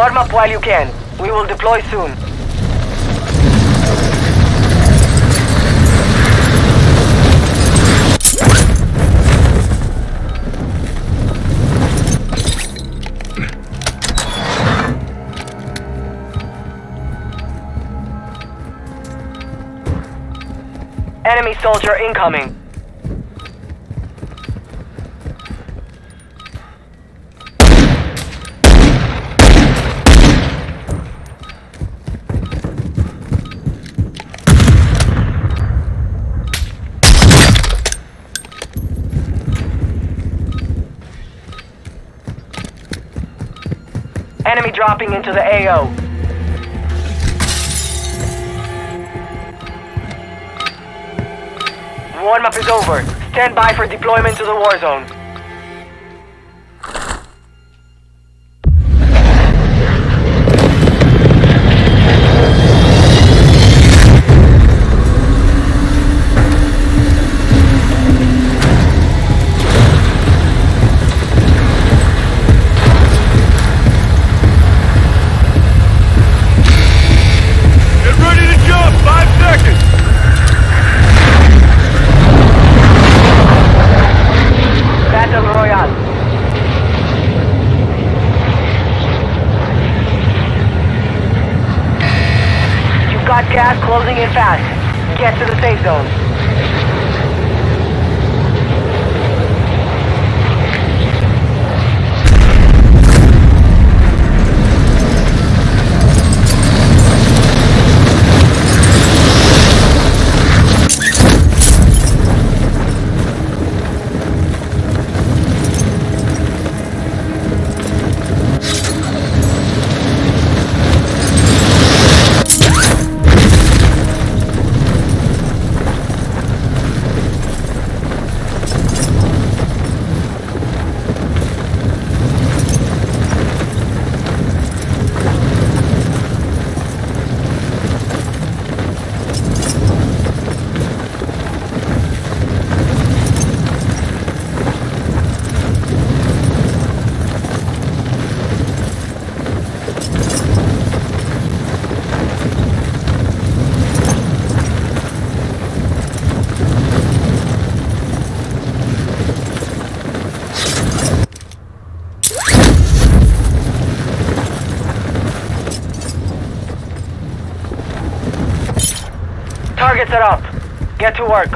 Warm up while you can. We will deploy soon. Enemy soldier incoming. Enemy dropping into the AO. Warm-up is over. Stand by for deployment to the war zone. Get ready to jump! 5 seconds! Battle Royale. You've got gas closing in fast. Get to the safe zone. Targets are up. Get to work.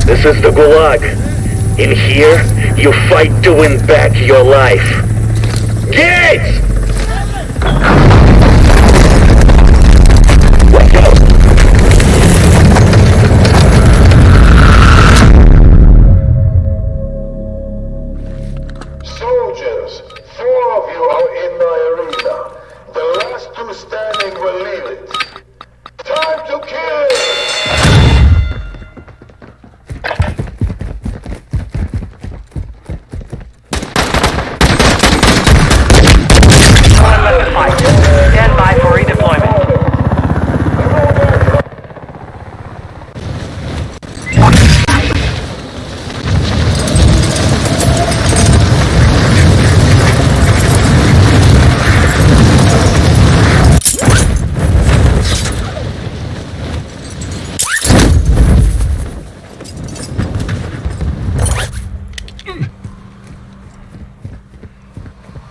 This is the Gulag. In here, you fight to win back your life. Gates! Let's go! Soldiers, 4 of you are in the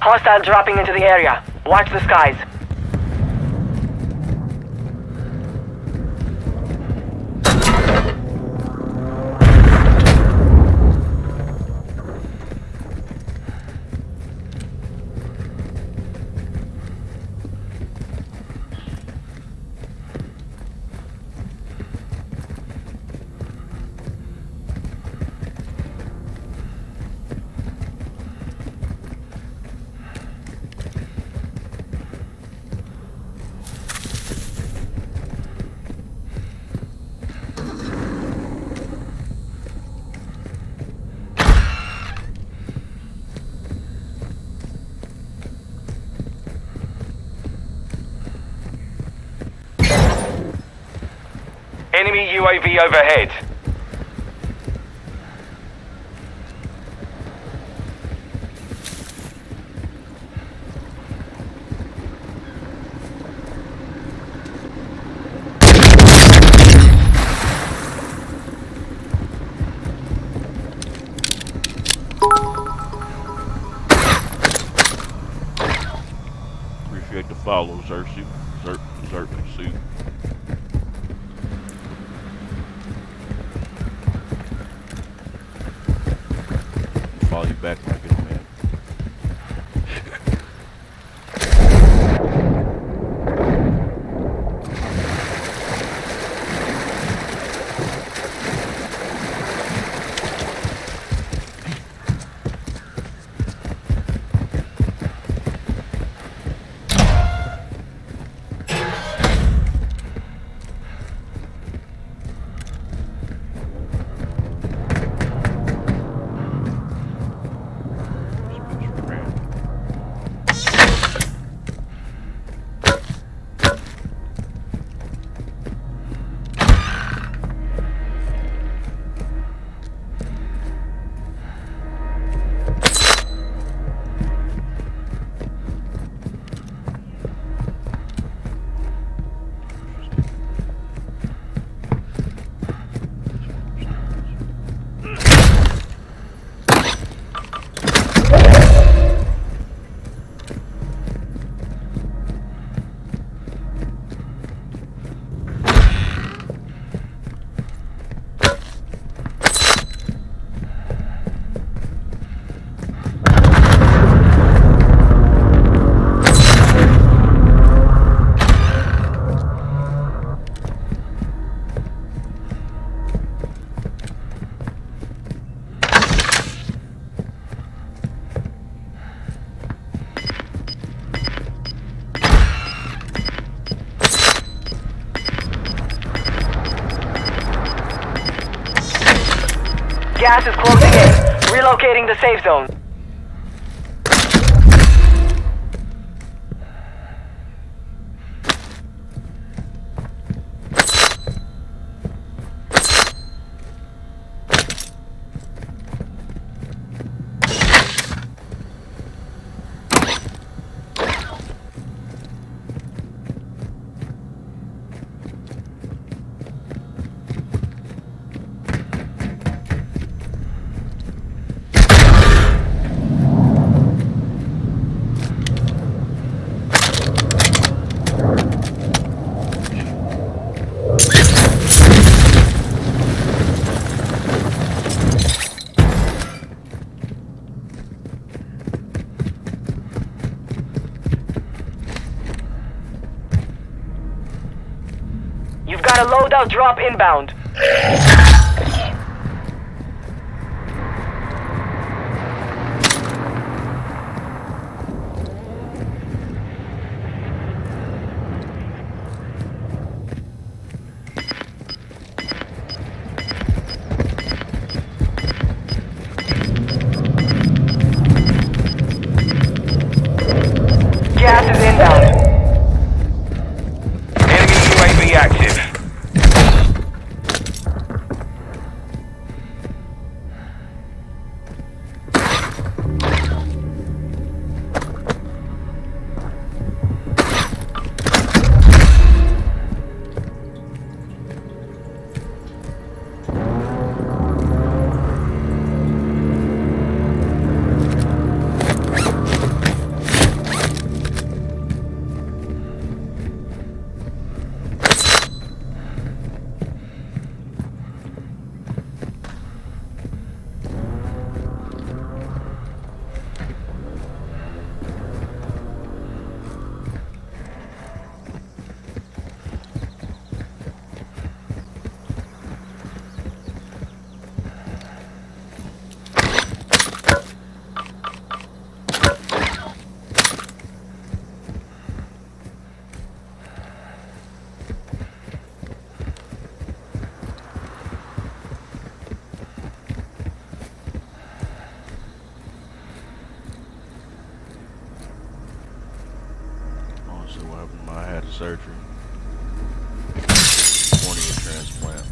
Hostile dropping into the area. Watch the skies. Enemy UAV overhead. Appreciate the follow, Xerxes. Xerxes. Follow you back when I get him in. Gas is closing in. Relocating the safe zone. You've got a loadout drop inbound. Gas is inbound. Enemy UAV active. surgery. Cornea transplant.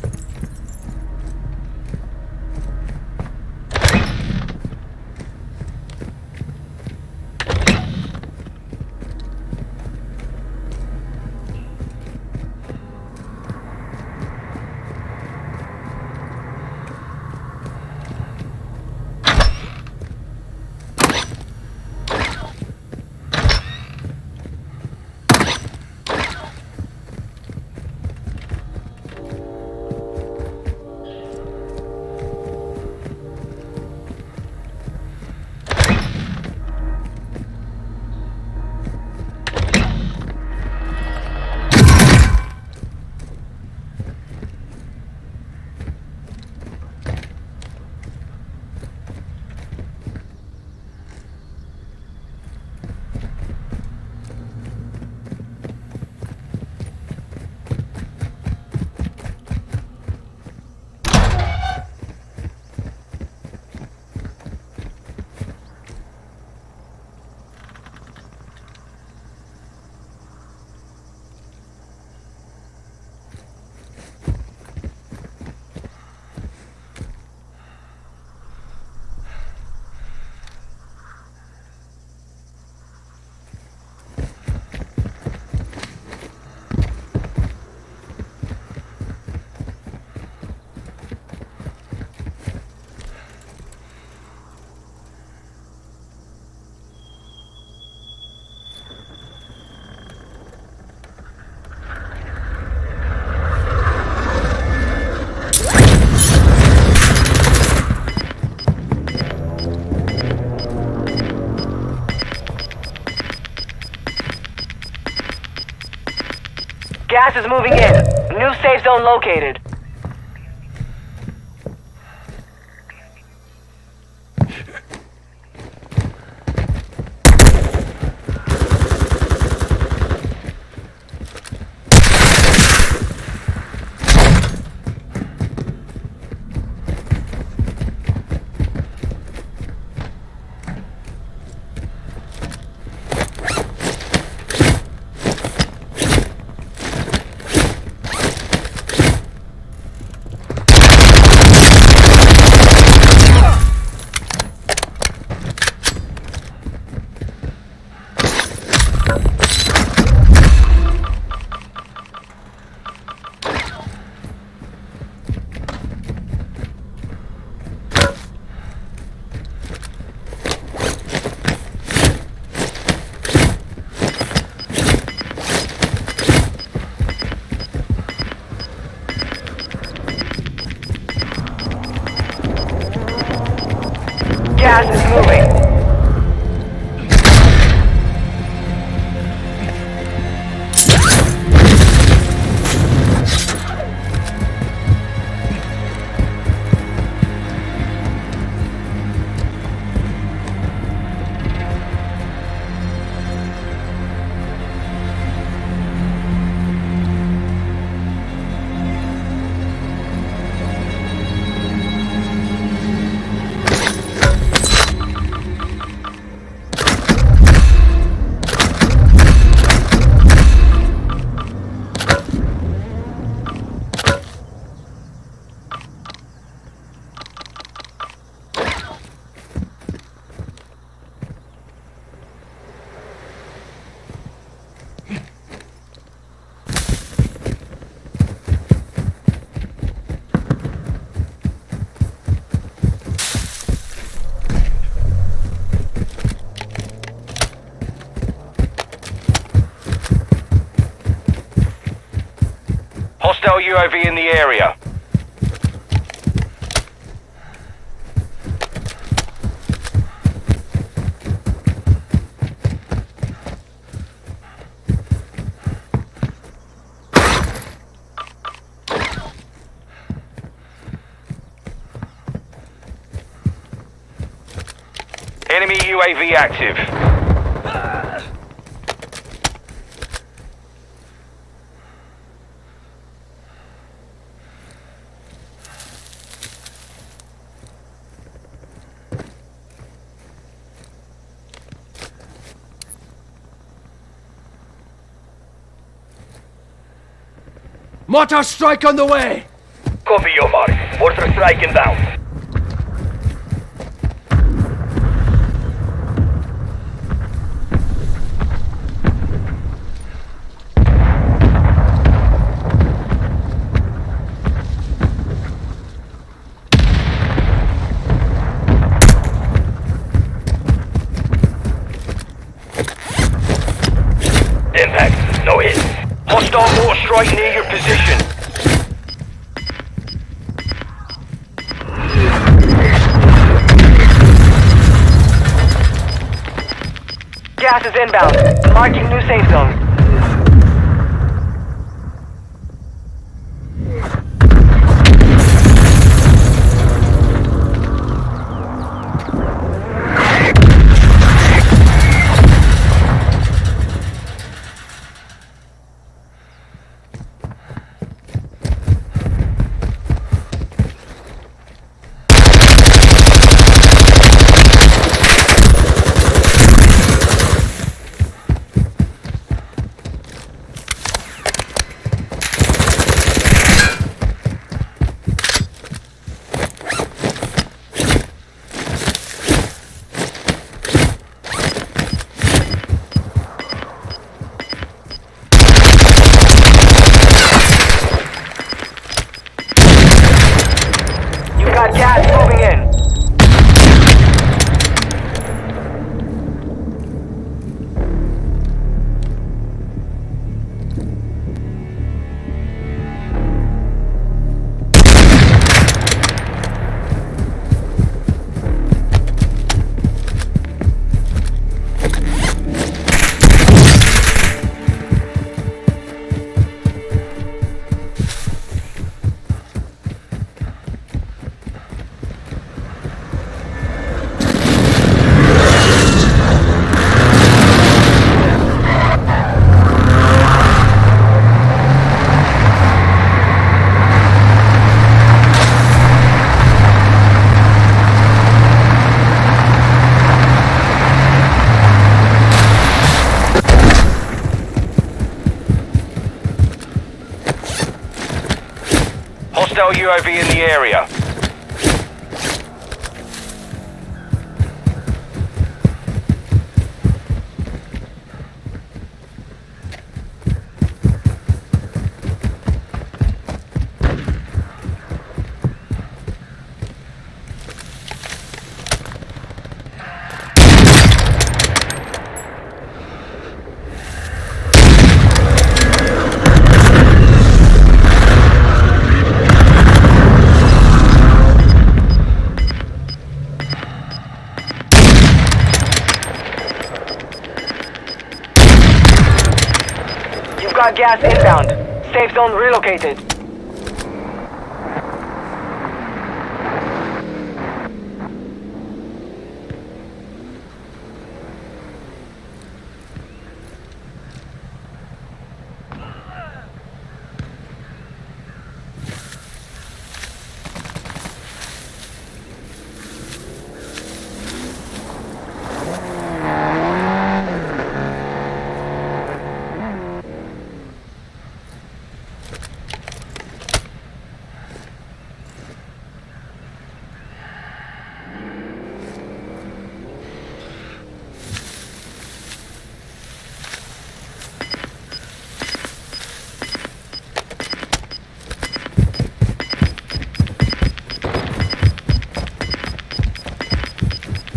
Gas is moving in. New safe zone located. Gas is moving. Hostile UAV in the area. Enemy UAV active. Mortar strike on the way! Copy your mark. Mortar strike inbound. Impact. No hit. Hostile mortar strike near your position. Gas is inbound. Marking new safe zone. Got gas moving in. Hostile UAV in the area. You've got gas inbound. Safe zone relocated.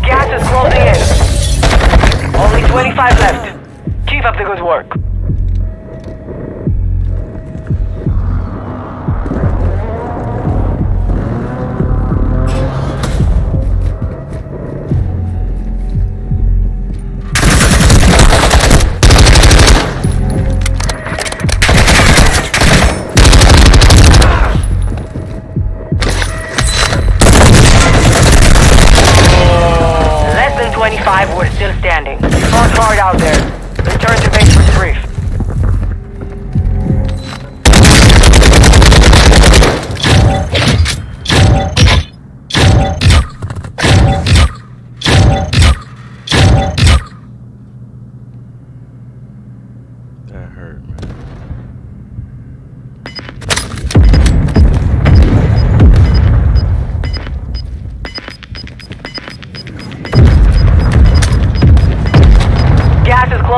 Gas is closing in. Only 25 left. Keep up the good work. Less than 25 were still standing. Fought hard out there. Return to base for debrief.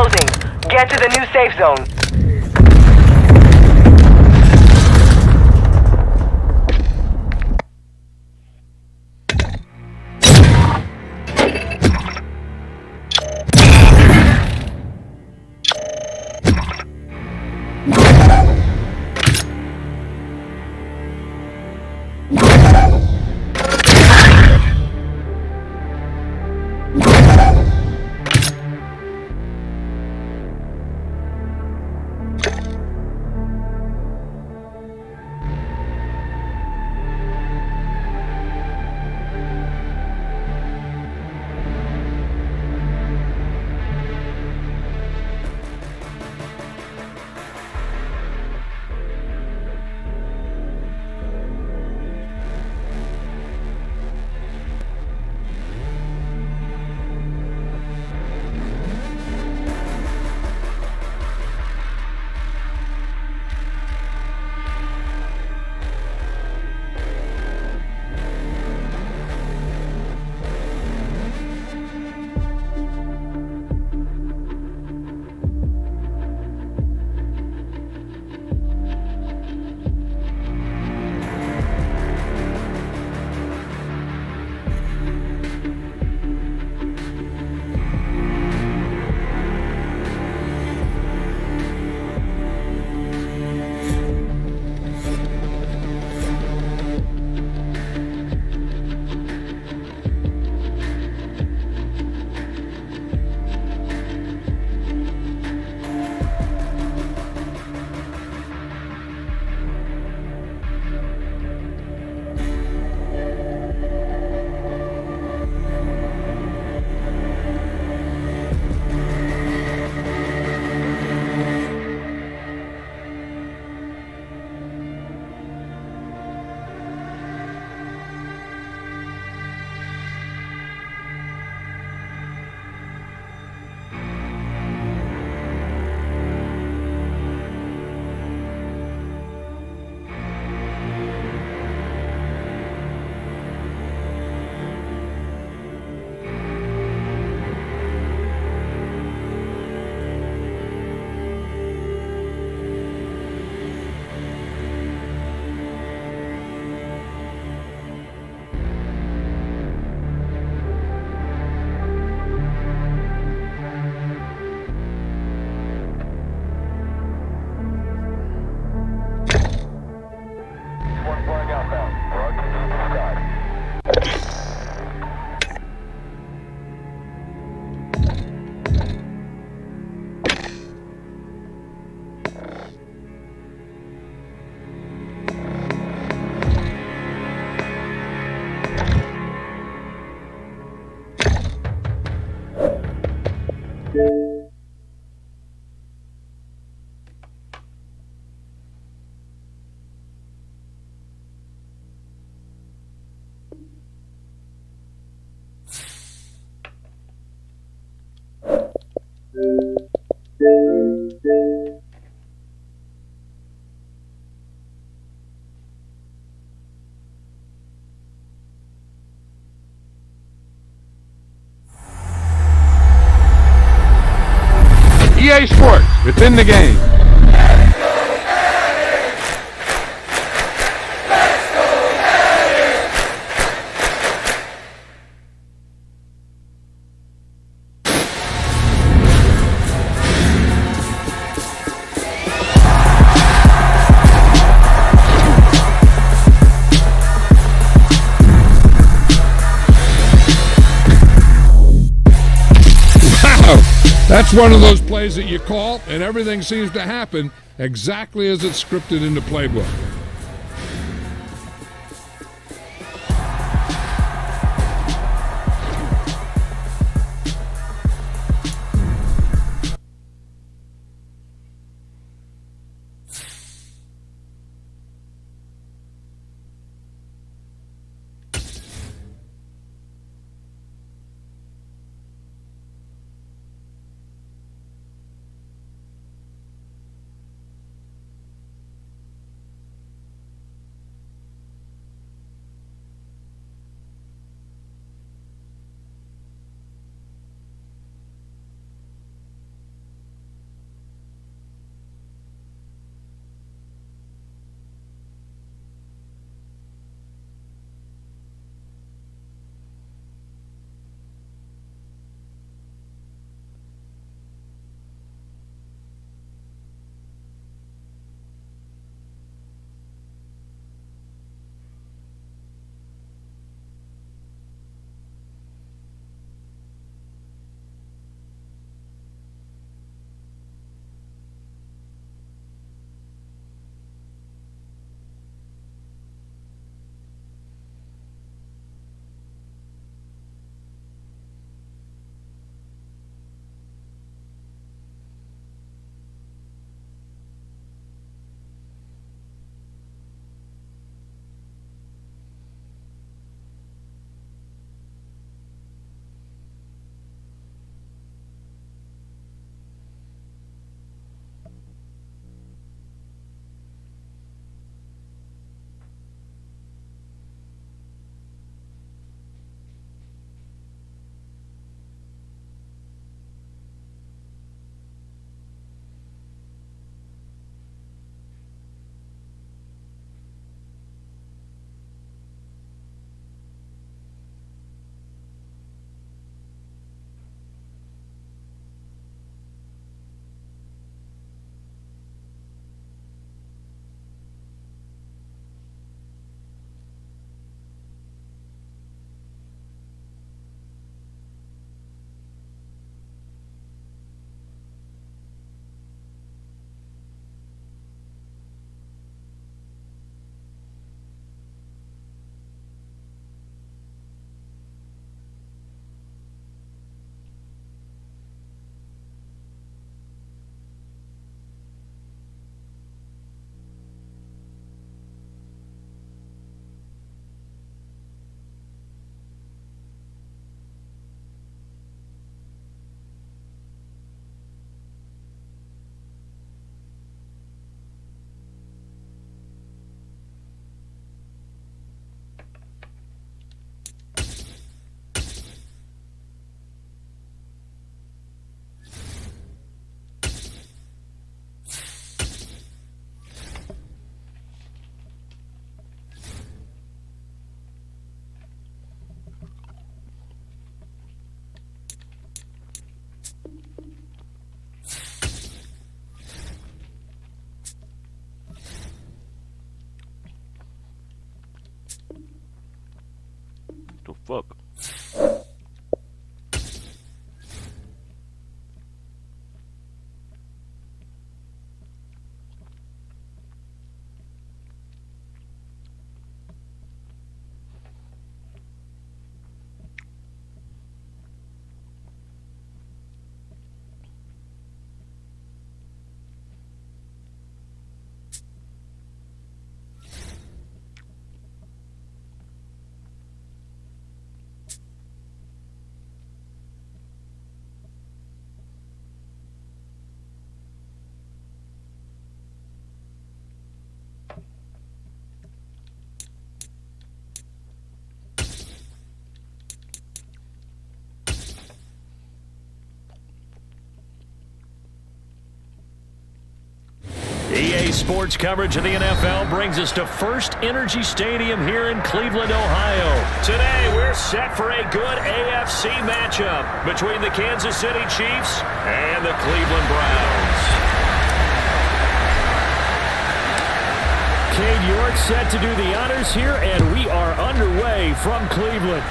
closing. Get to the new safe zone. EA Sports, it's in the game. That's one of those plays that you call, and everything seems to happen exactly as it's scripted in the playbook. Fuck. EA Sports coverage of the NFL brings us to First Energy Stadium here in Cleveland, Ohio. Today, we're set for a good AFC matchup between the Kansas City Chiefs and the Cleveland Browns. Cade York set to do the honors here, and we are underway from Cleveland.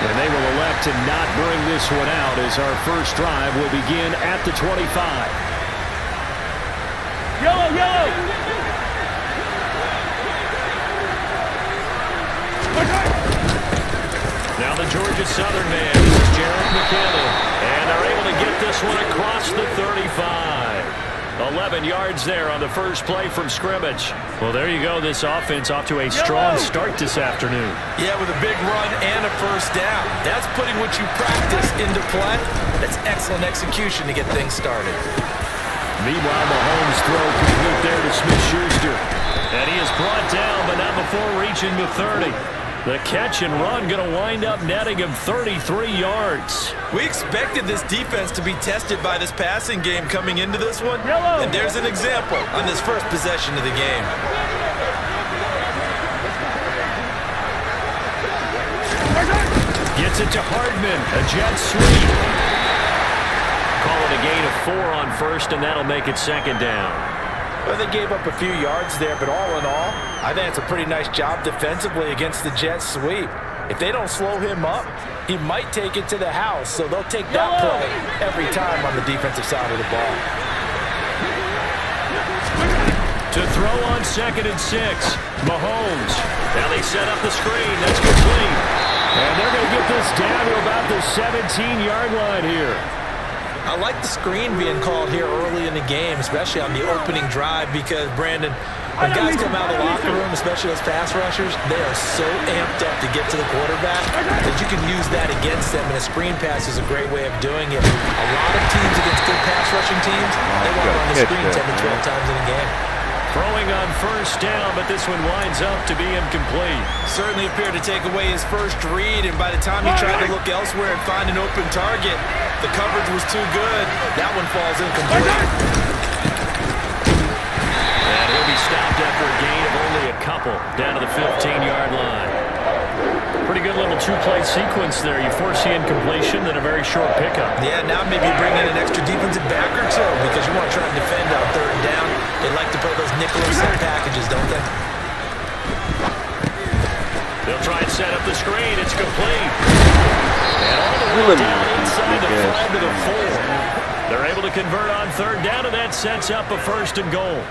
And they will elect to not bring this one out as our first drive will begin at the 25. Yellow, yellow! Now the Georgia Southern man, this is Jerick McKinnon. And they're able to get this one across the 35. 11 yards there on the first play from scrimmage. Well, there you go. This offense off to a strong start this afternoon. Yeah, with a big run and a first down. That's putting what you practice into play. That's excellent execution to get things started. Meanwhile, Mahomes throw complete there to Smith-Schuster. And he is brought down, but not before reaching the 30. The catch and run going to wind up netting him 33 yards. We expected this defense to be tested by this passing game coming into this one. And there's an example on this first possession of the game. Gets it to Hardman, a jet sweep. Call it a gain of 4 on first, and that'll make it second down. Well, they gave up a few yards there, but all in all, I think it's a pretty nice job defensively against the jet sweep. If they don't slow him up, he might take it to the house, so they'll take that play every time on the defensive side of the ball. To throw on 2nd and 6, Mahomes. Now they set up the screen. That's complete. And they're going to get this down to about the 17-yard line here. I like the screen being called here early in the game, especially on the opening drive, because, Brandon, when guys come out of the locker room, especially those pass rushers, they are so amped up to get to the quarterback that you can use that against them, and a screen pass is a great way of doing it. A lot of teams against good pass rushing teams, they want to run the screen 10 to 12 times in a game. Throwing on first down, but this one winds up to be incomplete. Certainly appeared to take away his first read, and by the time he tried to look elsewhere and find an open target, the coverage was too good. That one falls incomplete. And he'll be stopped after a gain of only a couple, down to the 15-yard line. Pretty good little two-play sequence there. You foresee incompletion, then a very short pickup. Yeah, now maybe bring in an extra defensive back or two, because you want to try and defend on 3rd down. They like to play those nickel and set packages, don't they? They'll try and set up the screen. It's complete. And all the way down inside the 5 to the 4. They're able to convert on 3rd down, and that sets up a 1st and goal.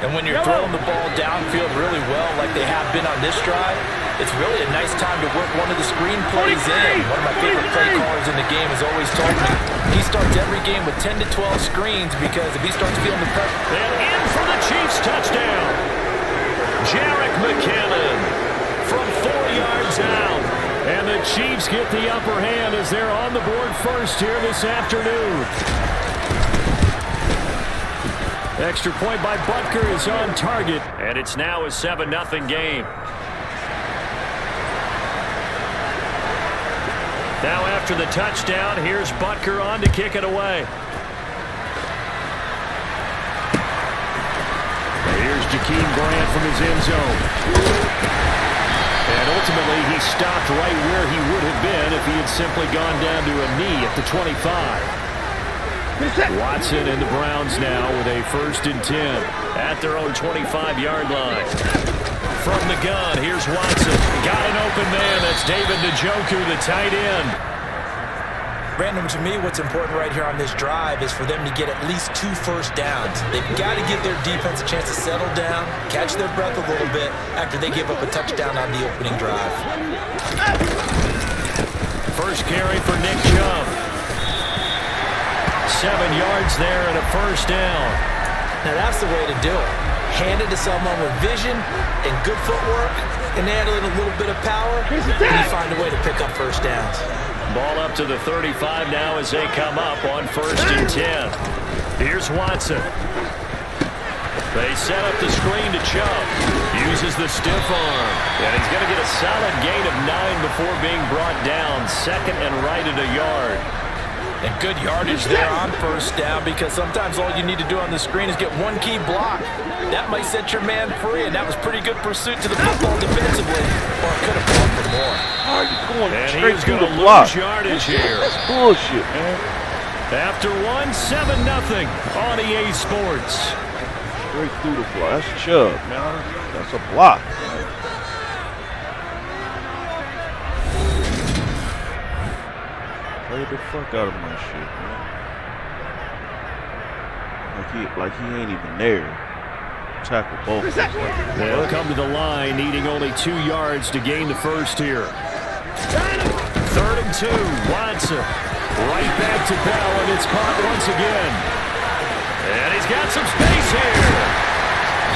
And when you're throwing the ball downfield really well, like they have been on this drive, it's really a nice time to work one of the screen plays in. One of my favorite play callers in the game has always told me he starts every game with 10 to 12 screens, because if he starts feeling the pressure... And in for the Chiefs touchdown. Jerick McKinnon from 4 yards out. And the Chiefs get the upper hand as they're on the board first here this afternoon. Extra point by Butker is on target, and it's now a 7-0 game. Now after the touchdown, here's Butker on to kick it away. Here's Jakeem Grant from his end zone. And ultimately, he stopped right where he would have been if he had simply gone down to a knee at the 25. Watson and the Browns now with a 1st and 10 at their own 25-yard line. from the gun. Here's Watson. Got an open man. That's David Njoku, the tight end. Brandon, to me, what's important right here on this drive is for them to get at least 2 first downs. They've got to give their defense a chance to settle down, catch their breath a little bit after they give up a touchdown on the opening drive. First carry for Nick Chubb. 7 yards there and a first down. Now that's the way to do it. Hand it to someone with vision and good footwork and add in a little bit of power, and you find a way to pick up first downs. Ball up to the 35 now as they come up on 1st and 10. Here's Watson. They set up the screen to Chubb. Uses the stiff arm. And he's going to get a solid gain of 9 before being brought down. 2nd and right at a yard. And good yardage there on first down, because sometimes all you need to do on the screen is get one key block. That might set your man free, and that was pretty good pursuit to the football defensively, or it could have gone for more. How are you going And straight he's through going the to block? lose yardage here. That's bullshit, man. After 7-0 on EA Sports. Straight through the block. That's Chubb, man. That's a block. Play the fuck out of my shit, man. Like he ain't even there. Tackle both. They'll come to the line, needing only 2 yards to gain the first here. 3rd and 2, Watson. Right back to Bell, and it's caught once again. And he's got some space here.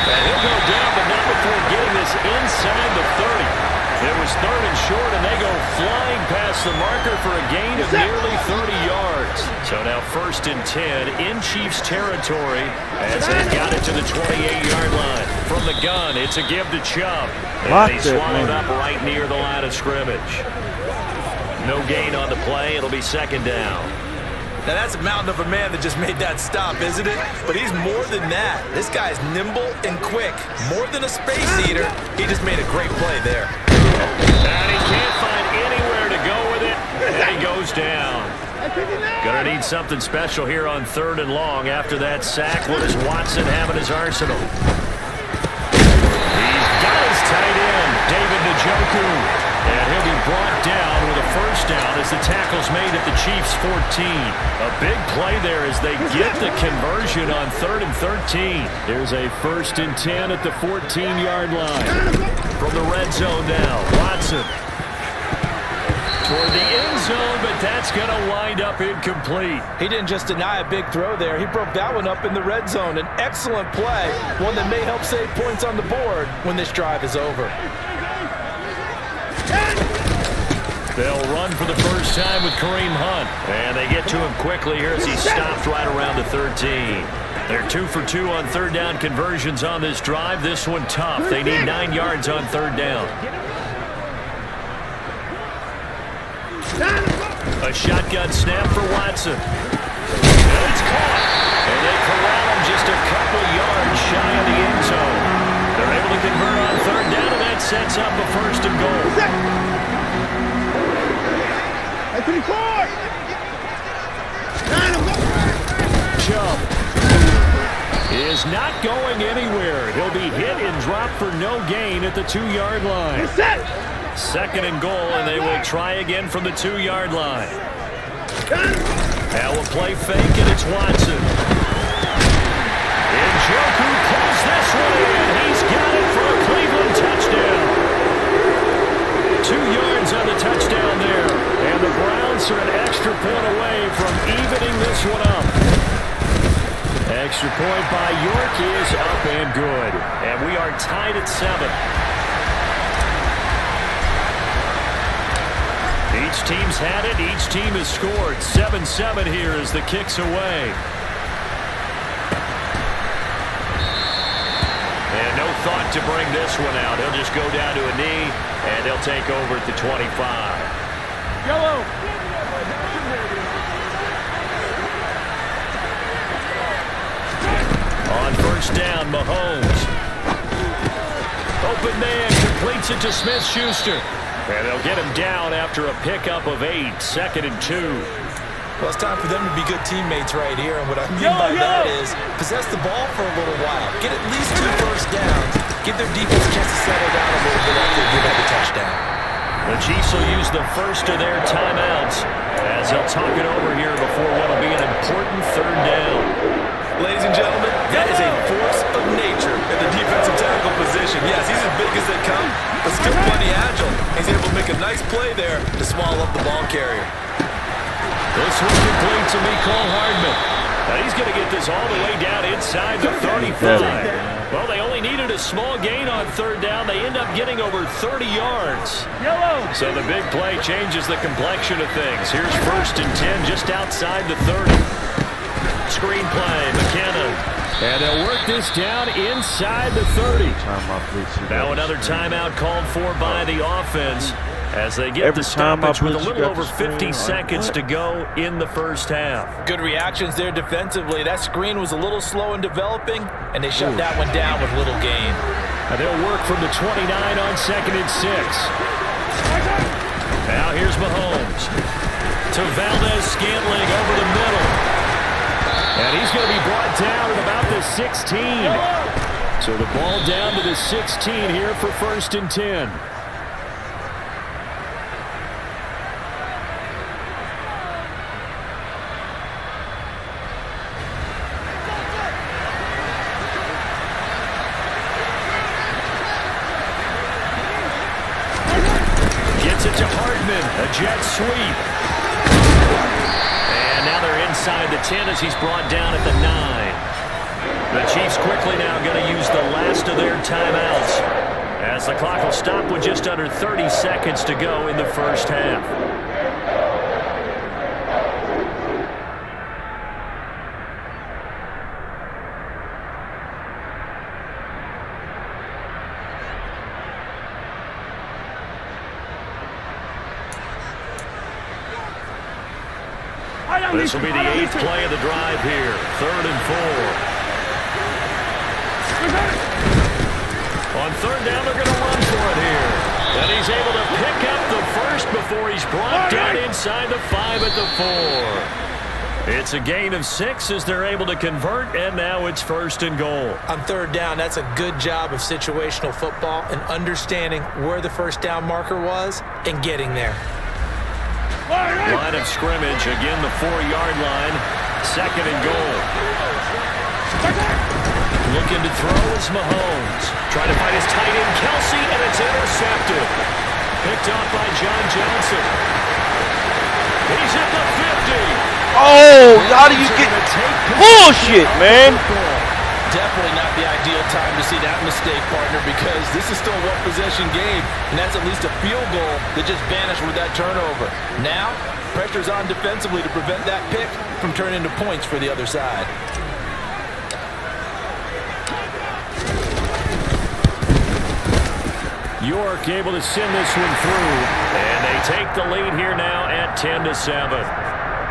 And he'll go down, but not before getting this inside the 30. It was 3rd and short, and they go flying past the marker for a gain of nearly 30 yards. So now 1st and 10 in Chiefs territory as they got it to the 28-yard line. From the gun, it's a give to Chubb. And he's swallowed up right near the line of scrimmage. No gain on the play. It'll be 2nd down. Now that's a mountain of a man that just made that stop, isn't it? But he's more than that. This guy's nimble and quick. More than a space eater, he just made a great play there. And he can't find anywhere to go with it, and he goes down. Gonna need something special here on 3rd and long after that sack. What does Watson have in his arsenal? He's got his tight end, David Njoku. And he'll be brought down with a first down as the tackle's made at the Chiefs' 14. A big play there as they get the conversion on 3rd and 13. There's a 1st and 10 at the 14-yard line. From the red zone now, Watson. Toward the end zone, but that's going to wind up incomplete. He didn't just deny a big throw there. He broke that one up in the red zone. An excellent play, one that may help save points on the board when this drive is over. They'll run for the first time with Kareem Hunt. And they get to him quickly here as he stopped right around the 13. They're 2 for 2 on 3rd down conversions on this drive. This one tough. They need 9 yards on 3rd down. A shotgun snap for Watson. And it's caught. And they corral him just a couple yards shy of the end zone. They're able to convert on 3rd down, and that sets up a 1st and goal. Chubb is not going anywhere. He'll be hit and dropped for no gain at the 2-yard line. 2nd and goal, and they will try again from the 2-yard line. Now a play fake, and it's Watson. Njoku pulls this one in. He's got it for a Cleveland touchdown. 2 yards on the touchdown there. And the Browns are an extra point away from evening this one up. Extra point by York is up and good. And we are tied at 7. Each team's had it. Each team has scored. 7-7 here as the kick's away. And no thought to bring this one out. He'll just go down to a knee, and they'll take over at the 25. Yellow. On 1st down, Mahomes. Open man completes it to Smith-Schuster. And they'll get him down after a pickup of 8. 2nd and 2. Well, it's time for them to be good teammates right here. And what I mean by that is possess the ball for a little while. Get at least 2 first downs. Give their defense a chance to settle down a little bit after they give up the touchdown. The Chiefs will use the first of their timeouts as they'll talk it over here before what will be an important third down. Ladies and gentlemen, that is a force of nature in the defensive tackle position. Yes, he's as big as they come, but still plenty agile. He's able to make a nice play there to swallow up the ball carrier. This one complete to Mecole Hardman. Now he's going to get this all the way down inside the 35. Well, they only needed a small gain on third down. They end up getting over 30 yards. So the big play changes the complexion of things. Here's 1st and 10 just outside the 30. Screen play, McKinnon. And they'll work this down inside the 30. Now another timeout called for by the offense as they get the stoppage with a little over 50 seconds to go in the first half. Good reactions there defensively. That screen was a little slow in developing, and they shut that one down with little gain. Now they'll work from the 29 on 2nd and 6. Now here's Mahomes to Valdez-Scantling over the middle. And he's going to be brought down at about the 16. So the ball down to the 16 here for 1st and 10. Gets it to Hardman, a jet sweep. And now they're inside the 10 as he's brought down at the 9. The Chiefs quickly now going to use the last of their timeouts as the clock will stop with just under 30 seconds to go in the first half. This will be the 8th play of the drive here. 3rd and 4. On 3rd down, they're going to run for it here. And he's able to pick up the first before he's brought down inside the 5 at the 4. It's a gain of 6 as they're able to convert, and now it's 1st and goal. On 3rd down, that's a good job of situational football and understanding where the 1st down marker was and getting there. Line of scrimmage, again the 4-yard line, 2nd and goal. Looking to throw is Mahomes. Trying to find his tight end, Kelsey, and it's intercepted. Picked off by John Johnson. He's at the 50. Oh, how do you get bullshit, man? Definitely not the ideal time to see that mistake, partner, because this is still a one-possession game, and that's at least a field goal that just vanished with that turnover. Now, pressure's on defensively to prevent that pick from turning into points for the other side. York able to send this one through, and they take the lead here now at 10-7.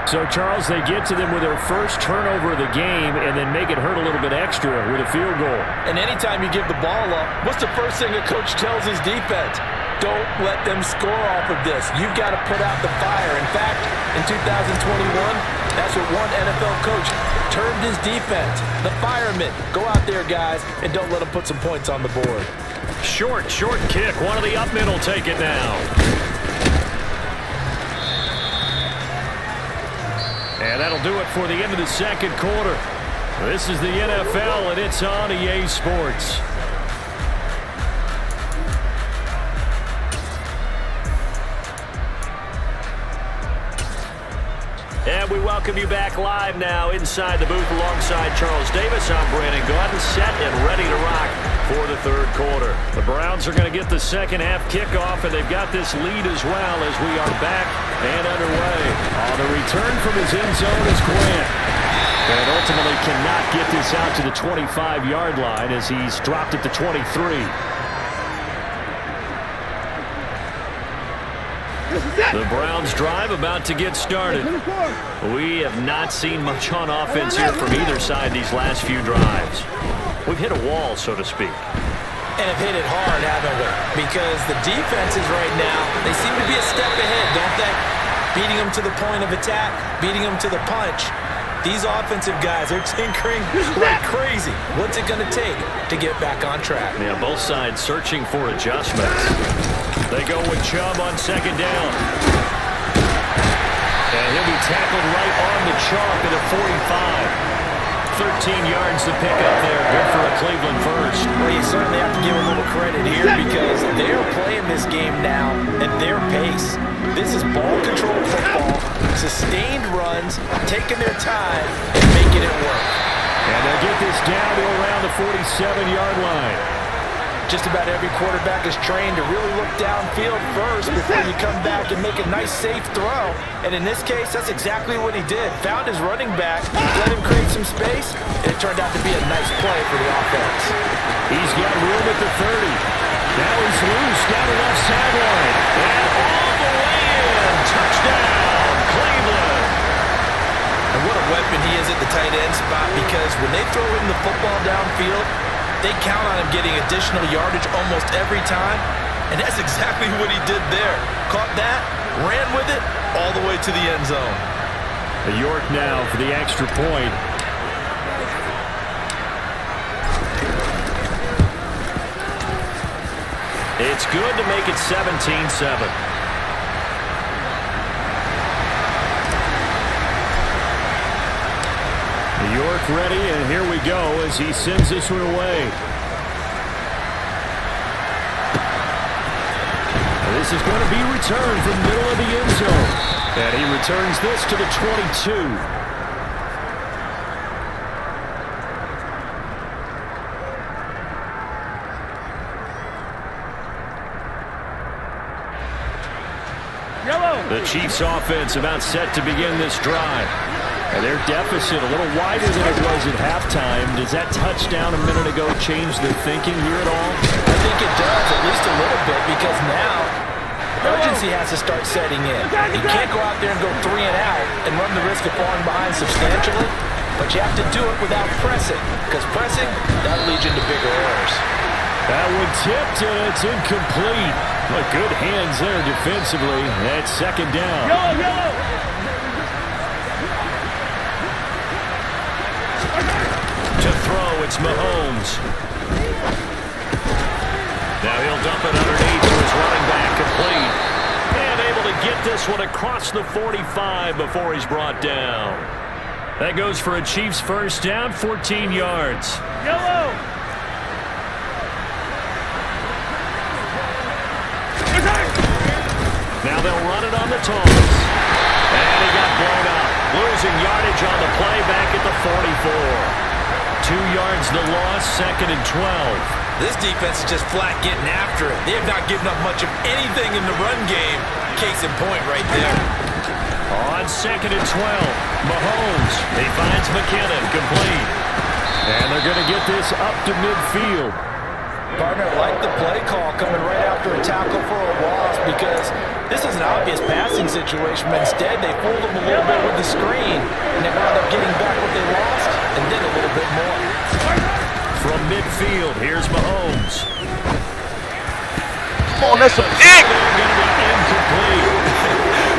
So, Charles, they get to them with their first turnover of the game and then make it hurt a little bit extra with a field goal. And anytime you give the ball up, what's the first thing a coach tells his defense? Don't let them score off of this. You've got to put out the fire. In fact, in 2021, that's what one NFL coach termed his defense, the firemen. Go out there, guys, and don't let them put some points on the board. Short kick. One of the up men will take it now. And that'll do it for the end of the 2nd quarter. This is the NFL, and it's on EA Sports. And we welcome you back live now inside the booth alongside Charles Davis. I'm Brandon Gaudin, set and ready to rock for the 3rd quarter. The Browns are going to get the 2nd half kickoff, and they've got this lead as well as we are back and underway. The return from his end zone is Grant. And ultimately cannot get this out to the 25-yard line as he's dropped it to 23. The Browns drive about to get started. We have not seen much on offense here from either side these last few drives. We've hit a wall, so to speak. And have hit it hard, haven't we? Because the defenses right now, they seem to be a step ahead, don't they? Beating them to the point of attack, beating them to the punch. These offensive guys, they're tinkering like crazy. What's it going to take to get back on track? Yeah, both sides searching for adjustments. They go with Chubb on second down. And he'll be tackled right on the chalk at the 45. 13 yards to pick up there. Good for a Cleveland first. Well, you certainly have to give a little credit here because they're playing this game now at their pace. This is ball control football, sustained runs, taking their time, and making it work. And they'll get this down to around the 47-yard line. Just about every quarterback is trained to really look downfield first before you come back and make a nice, safe throw. And in this case, that's exactly what he did. Found his running back, let him create some space, and it turned out to be a nice play for the offense. He's got room at the 30. Now he's loose down the left sideline. And all the way in. Touchdown, Cleveland. And what a weapon he is at the tight end spot because when they throw him the football downfield, they count on him getting additional yardage almost every time, and that's exactly what he did there. Caught that, ran with it, all the way to the end zone. York now for the extra point. It's good to make it 17-7. York ready, and here we go as he sends this one away. This is going to be returned from the middle of the end zone. And he returns this to the 22. The Chiefs offense about set to begin this drive. And their deficit a little wider than it was at halftime. Does that touchdown a minute ago change their thinking here at all? I think it does, at least a little bit, because now urgency has to start setting in. You can't go out there and go 3 and out and run the risk of falling behind substantially, but you have to do it without pressing, because pressing, that leads into bigger errors. That one tipped, and it's incomplete. But good hands there defensively. That's second down. To throw, it's Mahomes. Now he'll dump it underneath to his running back, complete. And able to get this one across the 45 before he's brought down. That goes for a Chiefs first down, 14 yards. Now they'll run it on the toss. And he got blown up. Losing yardage on the play back at the 44. 2 yards the loss, second and 12. This defense is just flat getting after it. They have not given up much of anything in the run game. Case in point right there. On second and 12, Mahomes. He finds McKinnon, complete. And they're going to get this up to midfield. Partner, like the play call coming right after a tackle for a loss because this is an obvious passing situation, but instead they fooled them a little bit with the screen, and they wound up getting back what they lost and then a little bit more. From midfield, here's Mahomes. Come on, that's a pick! They're going to be incomplete.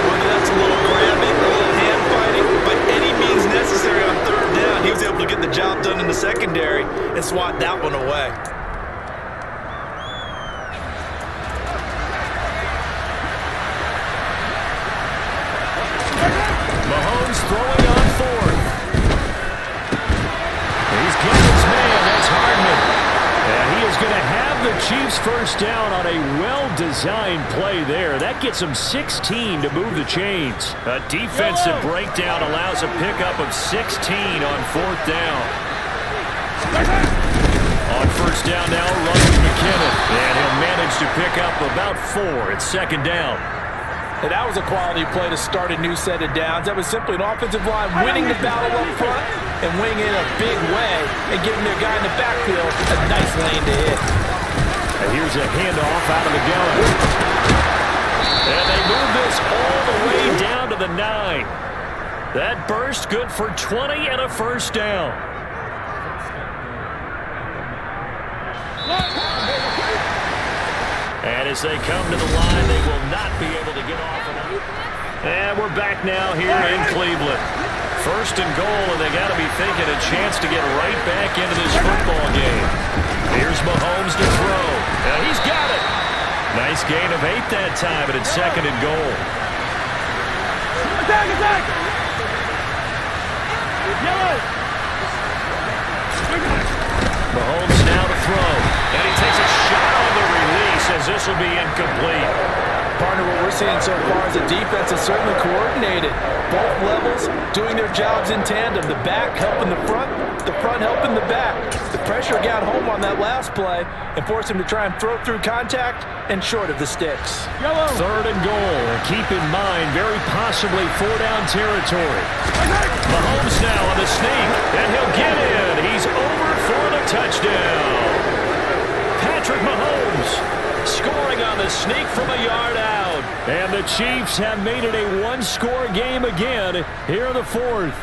Whether that's a little grabbing, a little hand fighting, but any means necessary on third down, he was able to get the job done in the secondary and swat that one away. Mahomes throwing on fourth. He's got his man, that's Hardman. And he is going to have the Chiefs first down on a well-designed play there. That gets them 16 to move the chains. A defensive breakdown allows a pickup of 16 on fourth down. On first down now, runs McKinnon. And he'll manage to pick up about 4 at second down. And that was a quality play to start a new set of downs. That was simply an offensive line winning the battle up front and winning it a big way and giving their guy in the backfield a nice lane to hit. And here's a handoff out of the gun. And they move this all the way down to the 9. That burst good for 20 and a first down. And as they come to the line, they will not be able to get off of it. And we're back now here in Cleveland. First and goal, and they got to be thinking a chance to get right back into this football game. Here's Mahomes to throw. Now he's got it. Nice gain of 8 that time, and it's second and goal. Attack, attack! Yellow! Mahomes now to throw, and he takes a shot on the release as this will be incomplete. Partner, what we're seeing so far is the defense is certainly coordinated. Both levels doing their jobs in tandem. The back helping the front helping the back. The pressure got home on that last play and forced him to try and throw through contact and short of the sticks. Yellow! Third and goal. Keep in mind, very possibly 4-down territory. Mahomes now on the sneak, and he'll get in. He's over for the touchdown. Patrick Mahomes scoring on the sneak from a yard out. And the Chiefs have made it a one-score game again here in the fourth.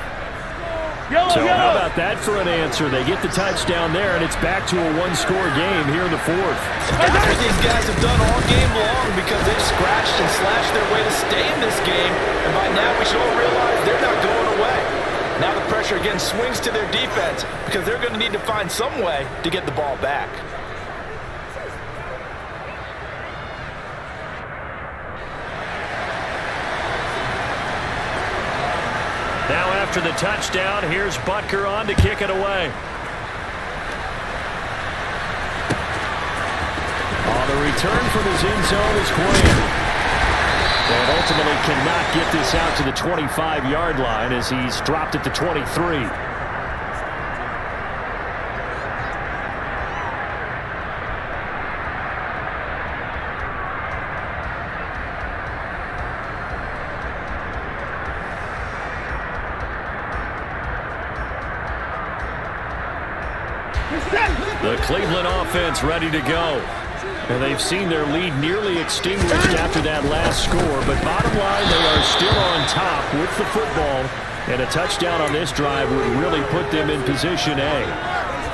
So how about that for an answer? They get the touchdown there, and it's back to a one-score game here in the fourth. That's what these guys have done all game long because they've scratched and slashed their way to stay in this game. And by now we should all realize they're not going away. Now the pressure again swings to their defense because they're going to need to find some way to get the ball back. Now after the touchdown, here's Butker on to kick it away. On the return from his end zone is Quinn. And ultimately cannot get this out to the 25-yard line as he's dropped it to 23. The Cleveland offense ready to go. And they've seen their lead nearly extinguished after that last score. But bottom line, they are still on top with the football. And a touchdown on this drive would really put them in position A.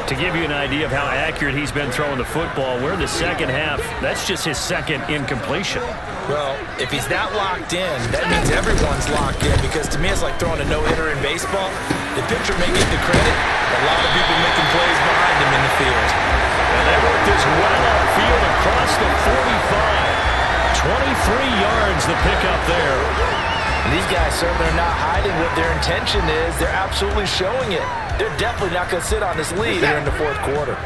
To give you an idea of how accurate he's been throwing the football, we're in the second half. That's just his second incompletion. Well, if he's that locked in, that means everyone's locked in because to me it's like throwing a no-hitter in baseball. The pitcher may get the credit, but a lot of people making plays behind him in the field. And they work this well outfield across the 45. 23 yards the pickup there. And these guys certainly are not hiding what their intention is. They're absolutely showing it. They're definitely not going to sit on this lead here in the fourth quarter.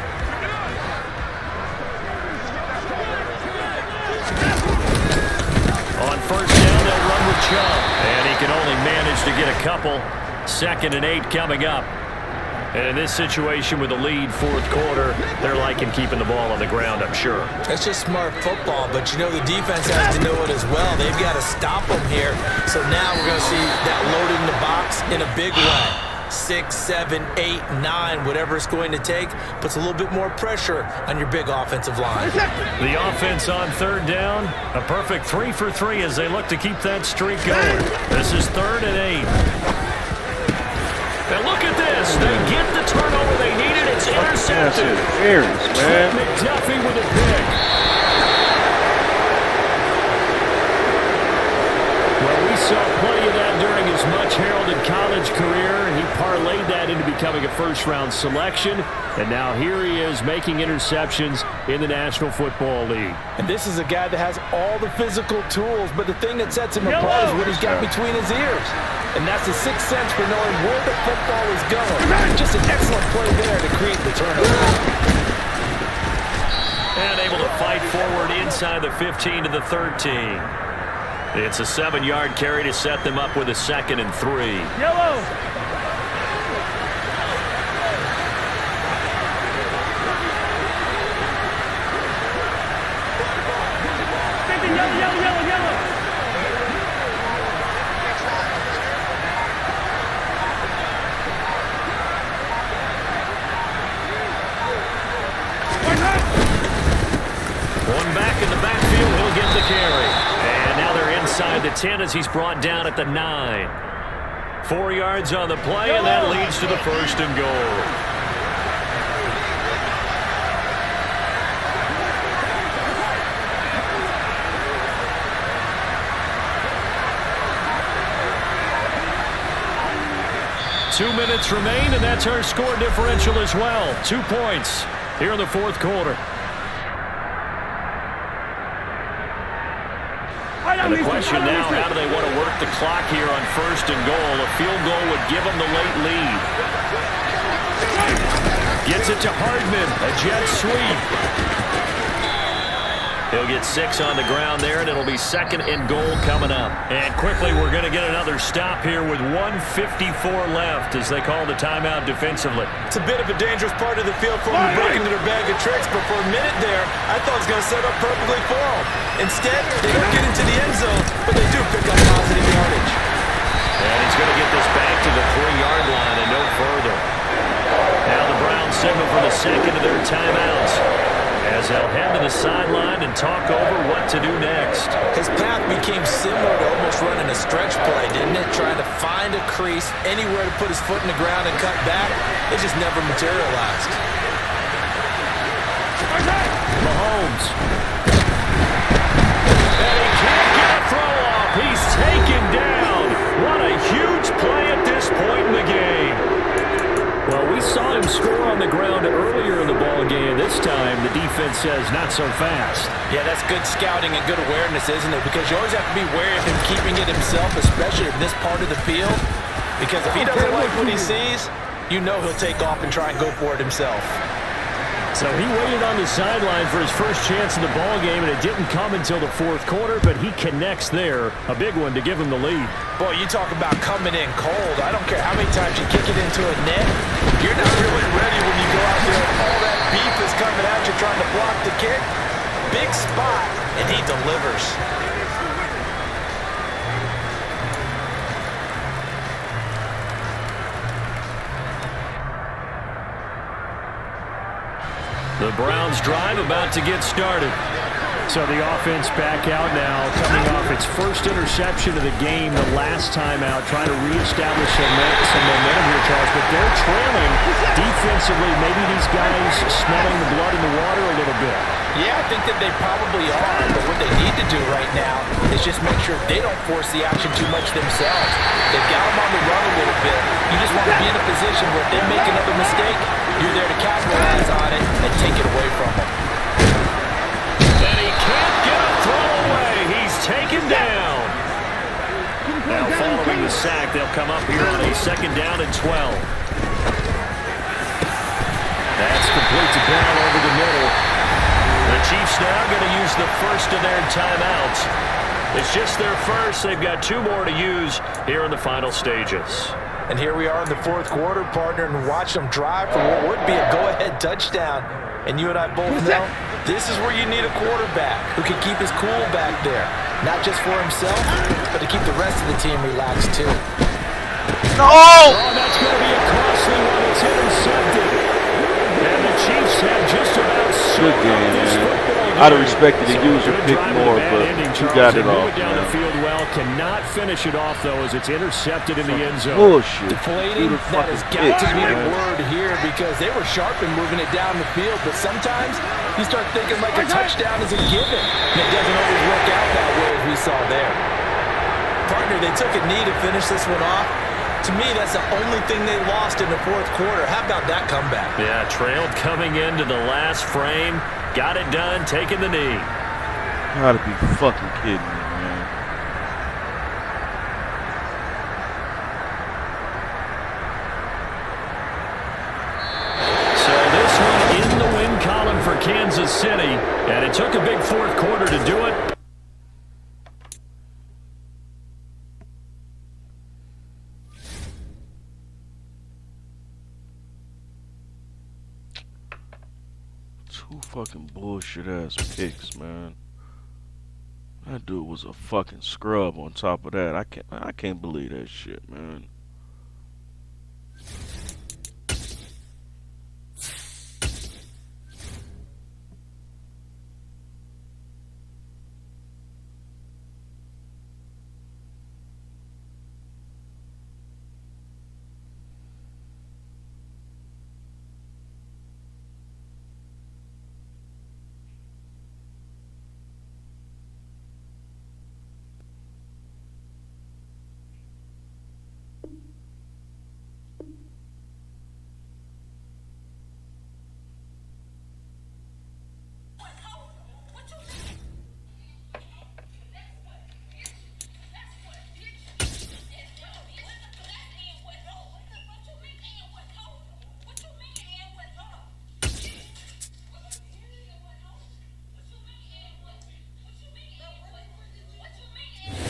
On first down, they'll run with Chubb. And he can only manage to get a couple. 2nd and 8 coming up. And in this situation with the lead, fourth quarter, they're liking keeping the ball on the ground, I'm sure. It's just smart football, but you know the defense has to know it as well. They've got to stop them here. So now we're going to see that loaded in the box in a big way. 6, 7, 8, 9, whatever it's going to take, puts a little bit more pressure on your big offensive line. The offense on third down, a perfect 3 for 3 as they look to keep that streak going. This is 3rd and 8. And look at this. They get the turnover they needed. It's intercepted. Aries, man. McDuffie with a pick. Well, we saw plenty of that during his much-heralded college career. He parlayed that into becoming a first-round selection. And now here he is making interceptions in the National Football League. And this is a guy that has all the physical tools, but the thing that sets him apart is what he's got between his ears. And that's the sixth sense for knowing where the football is going. Just an excellent play there to create the turnover. And able to fight forward inside the 15 to the 13. It's a 7-yard carry to set them up with a 2nd and 3. Yellow! One back in the backfield, he'll get the carry. And now they're inside the 10 as he's brought down at the 9. 4 yards on the play, and that leads to the 1st and goal. 2 minutes remain, and that's our score differential as well. 2 points here in the fourth quarter. And the question now, how do they want to work the clock here on first and goal? A field goal would give them the late lead. Gets it to Hardman, a jet sweep. He'll get 6 on the ground there, and it'll be second and goal coming up. And quickly, we're going to get another stop here with 1:54 left as they call the timeout defensively. It's a bit of a dangerous part of the field for them to break into their bag of tricks, but for a minute there, I thought it was going to set up perfectly for them. Instead, they don't get into the end zone, but they do pick up positive yardage. And he's going to get this back to the 3-yard line and no further. Now the Browns signal for the second of their timeouts, as they'll head to the sideline and talk over what to do next. His path became similar to almost running a stretch play, didn't it? Trying to find a crease, anywhere to put his foot in the ground and cut back. It just never materialized. Mahomes. And he can't get a throw off. He's taken down. What a huge play at this point in the game. Well, we saw him score on the ground earlier in the ball game. This time, the defense says not so fast. Yeah, that's good scouting and good awareness, isn't it? Because you always have to be wary of him keeping it himself, especially in this part of the field. Because if he doesn't like what he sees, you know he'll take off and try and go for it himself. So he waited on the sideline for his first chance in the ball game, and it didn't come until the fourth quarter, but he connects there. A big one to give him the lead. Boy, you talk about coming in cold. I don't care how many times you kick it into a net. You're not really ready when you go out there and all that beef is coming at you trying to block the kick. Big spot, and he delivers. The Browns drive about to get started. So the offense back out now, coming off its first interception of the game the last time out, trying to reestablish some momentum here, Charles. But they're trailing defensively. Maybe these guys smelling the blood in the water a little bit. Yeah, I think that they probably are. But what they need to do right now is just make sure they don't force the action too much themselves. They've got them on the run a little bit. You just want to be in a position where if they make another mistake, you're there to capitalize on it and take it away from them. And he can't get a throw away. He's taken down. Now following the sack, they'll come up here on a 2nd down and 12. That's complete to Brown over the middle. The Chiefs now going to use the first of their timeouts. It's just their first. They've got 2 more to use here in the final stages. And here we are in the fourth quarter, partner, and watch them drive for what would be a go-ahead touchdown. And you and I both know this is where you need a quarterback who can keep his cool back there. Not just for himself, but to keep the rest of the team relaxed, too. No! Oh, that's going to be a costly one. It's intercepted. And the Chiefs have just about Good game, man. I'd have respected the user pick more, but you got it off, down the man. field well, cannot finish it off, though, as it's intercepted in the end zone. Bullshit. Deflating, that has got to be the word here because they were sharp in moving it down the field, but sometimes you start thinking like a touchdown is a given, and it doesn't always work out that way as we saw there. Partner, they took a knee to finish this one off. To me, that's the only thing they lost in the fourth quarter. How about that comeback? Yeah, trailed coming into the last frame. Got it done, taking the knee. Gotta be fucking kidding me, man. So this one in the win column for Kansas City, and it took a big fourth quarter to do it. Two fucking bullshit ass picks, man. That dude was a fucking scrub on top of that. I can't believe that shit, man.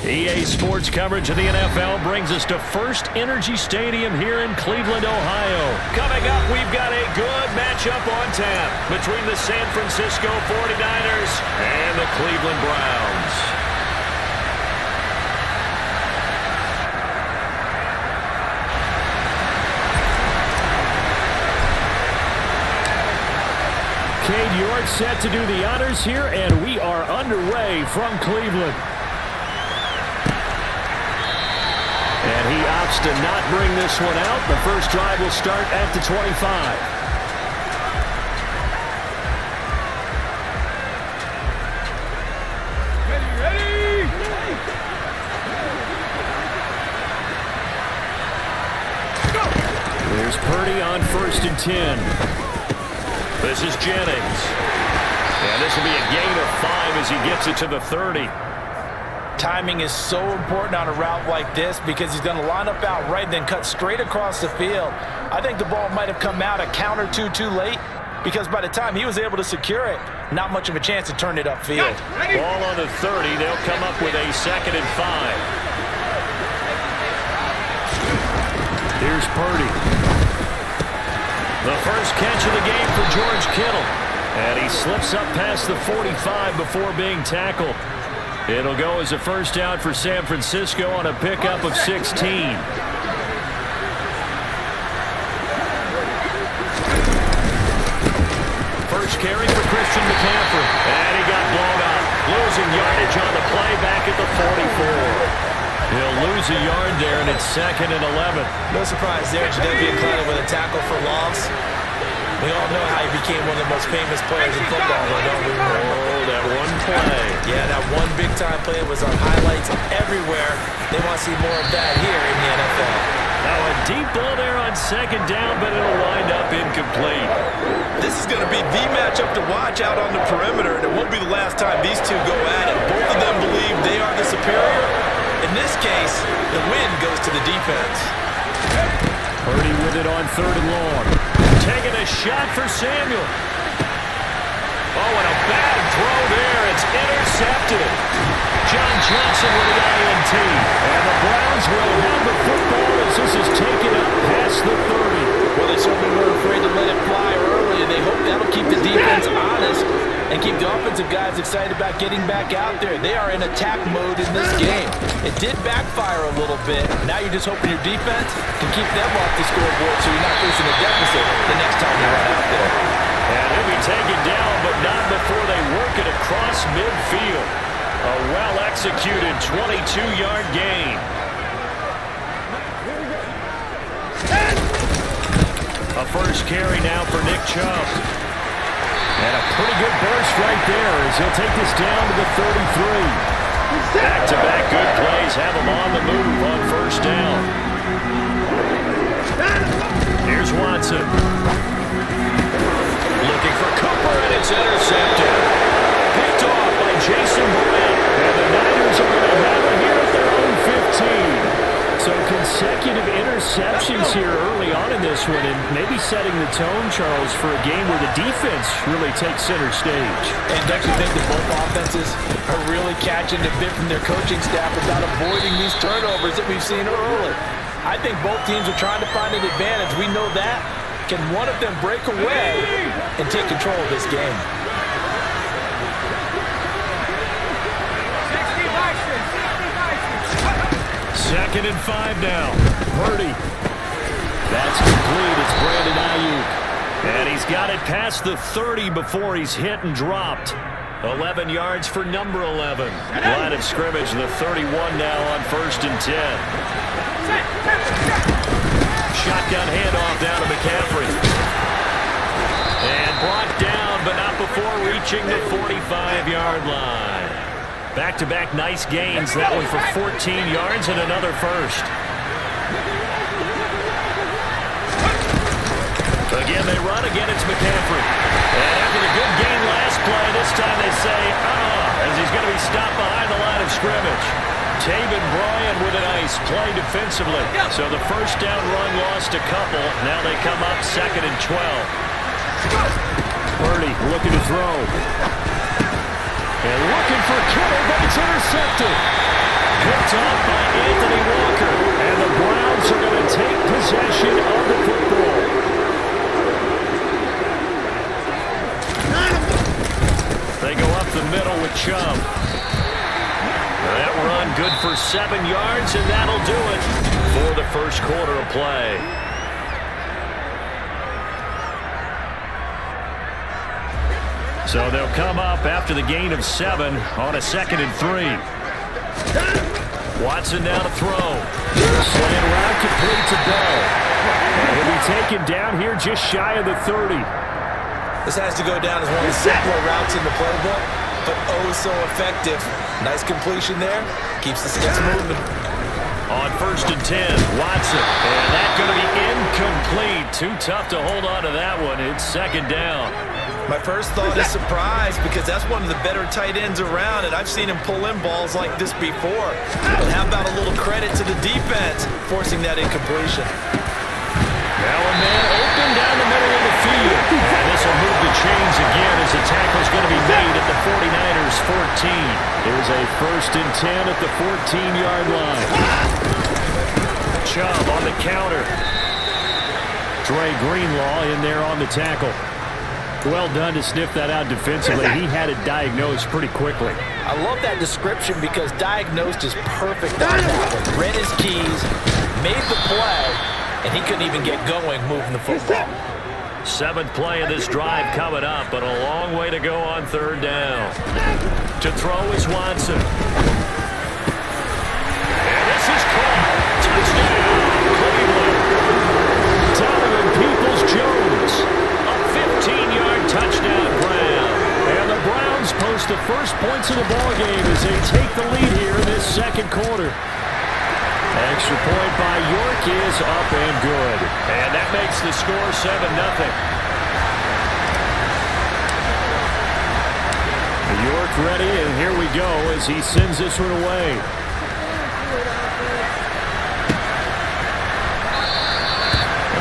EA Sports coverage of the NFL brings us to First Energy Stadium here in Cleveland, Ohio. Coming up, we've got a good matchup on tap between the San Francisco 49ers and the Cleveland Browns. Cade York set to do the honors here, and we are underway from Cleveland. And he opts to not bring this one out. The first drive will start at the 25. There's Purdy on 1st and 10. This is Jennings. And this will be a gain of 5 as he gets it to the 30. Timing is so important on a route like this because he's going to line up out right and then cut straight across the field. I think the ball might have come out a count or two too late because by the time he was able to secure it, not much of a chance to turn it upfield. Ball on the 30. They'll come up with a 2nd and 5. Here's Purdy. The first catch of the game for George Kittle. And he slips up past the 45 before being tackled. It'll go as a first down for San Francisco on a pickup of 16. First carry for Christian McCaffrey. And he got blown up. Losing yardage on the play back at the 44. He'll lose a yard there, and it's 2nd and 11. No surprise there. Jadeveon Clowney with a tackle for loss. We all know how he became one of the most famous players in football, though, don't we? Oh, that one play. Yeah, that one big-time play was on highlights everywhere. They want to see more of that here in the NFL. Now a deep ball there on 2nd down, but it'll wind up incomplete. This is going to be the matchup to watch out on the perimeter, and it won't be the last time these two go at it. Both of them believe they are the superior. In this case, the win goes to the defense. Purdy with it on 3rd and long. Taking a shot for Samuel. Oh, and a bad throw there. It's intercepted. John Johnson with the INT. And the Browns will have the football as this is taken up past the 30. Well, they certainly weren't afraid to let it fly early, and they hope that'll keep the defense honest and keep the offensive guys excited about getting back out there. They are in attack mode in this game. It did backfire a little bit. Now you're just hoping your defense can keep them off the scoreboard so you're not facing a deficit the next time you run out there. And he'll be taken down, but not before they work it across midfield. A well-executed 22-yard gain. A first carry now for Nick Chubb. And a pretty good burst right there as he'll take this down to the 33. Back-to-back good plays have him on the move on 1st down. Here's Watson. Looking for Cooper, and it's intercepted. Picked off by Jason Barrett. And the Niners are going to have it here at their own 15. So consecutive interceptions here early on in this one, and maybe setting the tone, Charles, for a game where the defense really takes center stage. And don't you think that both offenses are really catching the bit from their coaching staff about avoiding these turnovers that we've seen early? I think both teams are trying to find an advantage. We know that. Can one of them break away and take control of this game? Second and 5 now. Purdy. That's complete. It's Brandon Ayuk. And he's got it past the 30 before he's hit and dropped. 11 yards for number 11. Line of scrimmage, the 31 now on 1st and 10. Shotgun handoff down to McCaffrey. And brought down, but not before reaching the 45-yard line. Back-to-back nice gains. That one for 14 yards and another first. Again, they run. Again, it's McCaffrey. And after the good gain last play, this time they say, as he's going to be stopped behind the line of scrimmage. Taven Bryan with a nice play defensively. So the first down run lost a couple. Now they come up 2nd and 12. Purdy looking to throw. And looking for Kittle, but it's intercepted. Good possession of the football. They go up the middle with Chubb. That run good for 7 yards, and that'll do it for the first quarter of play. So they'll come up after the gain of 7 on a 2nd and 3. Watson now to throw. Slant route complete to Bell. And he'll be taken down here just shy of the 30. This has to go down as one of the simpler routes in the playbook, but oh so effective. Nice completion there. Keeps the sticks moving. On 1st and 10, Watson. And that's going to be incomplete. Too tough to hold on to that one. It's 2nd down. My first thought is surprise, because that's one of the better tight ends around, and I've seen him pull in balls like this before. But how about a little credit to the defense forcing that incompletion? Now a man open down the middle of the field. And this will move the chains again as the tackle's going to be made at the 49ers 14. Here's a 1st and 10 at the 14-yard line. Chubb on the counter. Dre Greenlaw in there on the tackle. Well done to sniff that out defensively. He had it diagnosed pretty quickly. I love that description because diagnosed is perfect on that one. Read his keys, made the play, and he couldn't even get going moving the football. 7th play of this drive coming up, but a long way to go on 3rd down. To throw is Watson. And this is caught. Touchdown, Cleveland. Donovan Peoples-Jones. 15-yard touchdown grab. And the Browns post the first points of the ballgame as they take the lead here in this 2nd quarter. Extra point by York is up and good. And that makes the score 7-0. York ready, and here we go as he sends this one away.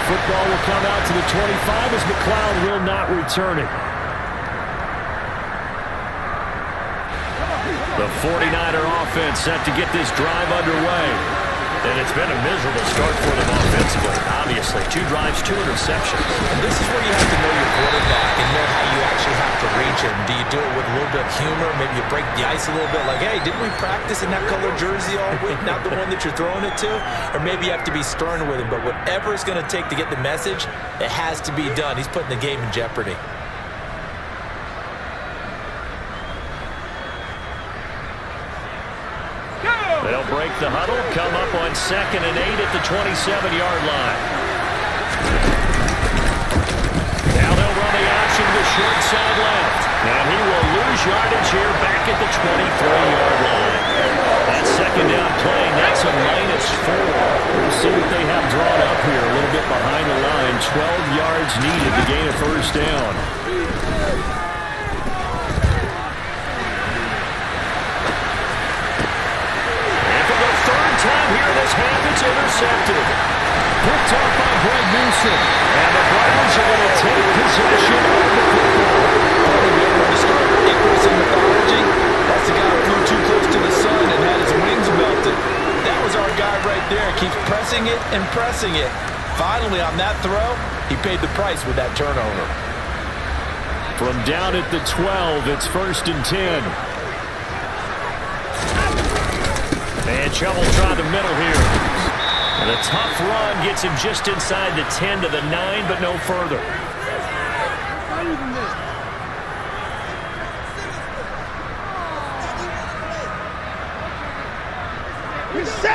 Football will come out to the 25 as McLeod will not return it. The 49er offense set to get this drive underway. And it's been a miserable start for them offensively, obviously. 2 drives, 2 interceptions. And this is where you have to know your quarterback and know how you actually have to reach him. Do you do it with a little bit of humor? Maybe you break the ice a little bit like, hey, didn't we practice in that color jersey all week, not the one that you're throwing it to? Or maybe you have to be stern with him. But whatever it's going to take to get the message, it has to be done. He's putting the game in jeopardy. They'll break the huddle, come up on 2nd and 8 at the 27-yard line. Now they'll run the option to the short side left. And he will lose yardage here back at the 23-yard line. That 2nd down play, that's a -4. We'll see what they have drawn up here. A little bit behind the line. 12 yards needed to gain a 1st down. Time here in this half, it's intercepted. Picked off by Greg Newsom. And the Browns are going to take possession of the football. To start Icarus in mythology, that's the guy who flew too close to the sun and had his wings melted. That was our guy right there. Keeps pressing it and pressing it. Finally, on that throw, he paid the price with that turnover. From down at the 12, it's 1st and 10. And Chubb will try the middle here. And a tough run gets him just inside the 10 to the 9, but no further.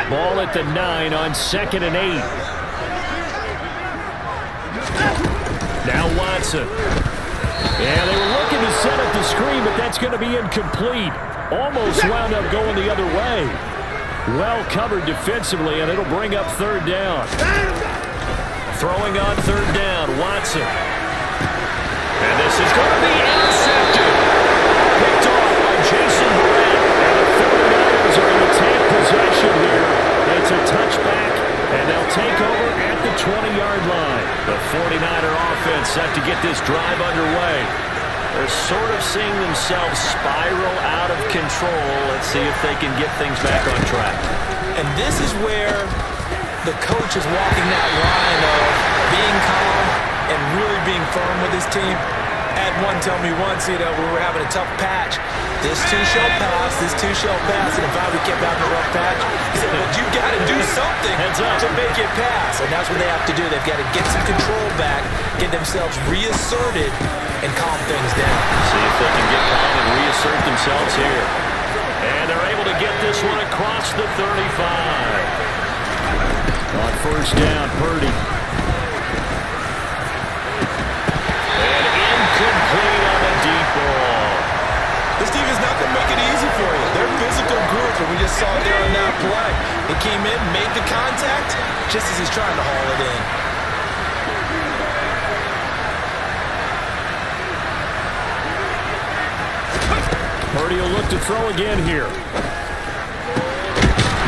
Ball at the 9 on 2nd and 8. Now Watson. Yeah, they were looking to set up the screen, but that's going to be incomplete. Almost wound up going the other way. Well covered defensively, and it'll bring up 3rd down. Throwing on 3rd down, Watson. And this is going to be intercepted. Picked off by Jason Verrett. And the 49ers are going to take possession here. It's a touchback, and they'll take over at the 20-yard line. The 49er offense set to get this drive underway. They're sort of seeing themselves spiral out of control. Let's see if they can get things back on track. And this is where the coach is walking that line of being calm and really being firm with his team. Had one tell me once, we were having a tough patch. This too shall pass, this too shall pass. And if we kept having a rough patch, he said, but you got to do something to make it pass. And that's what they have to do. They've got to get some control back, get themselves reasserted, and calm things down. See if they can get calm and reassert themselves here. And they're able to get this one across the 35. On first down, Purdy. Incomplete on a deep ball. This team is not going to make it easy for you. They're a physical group, and we just saw it there on that play. They came in, made the contact, just as he's trying to haul it in. Purdy will look to throw again here.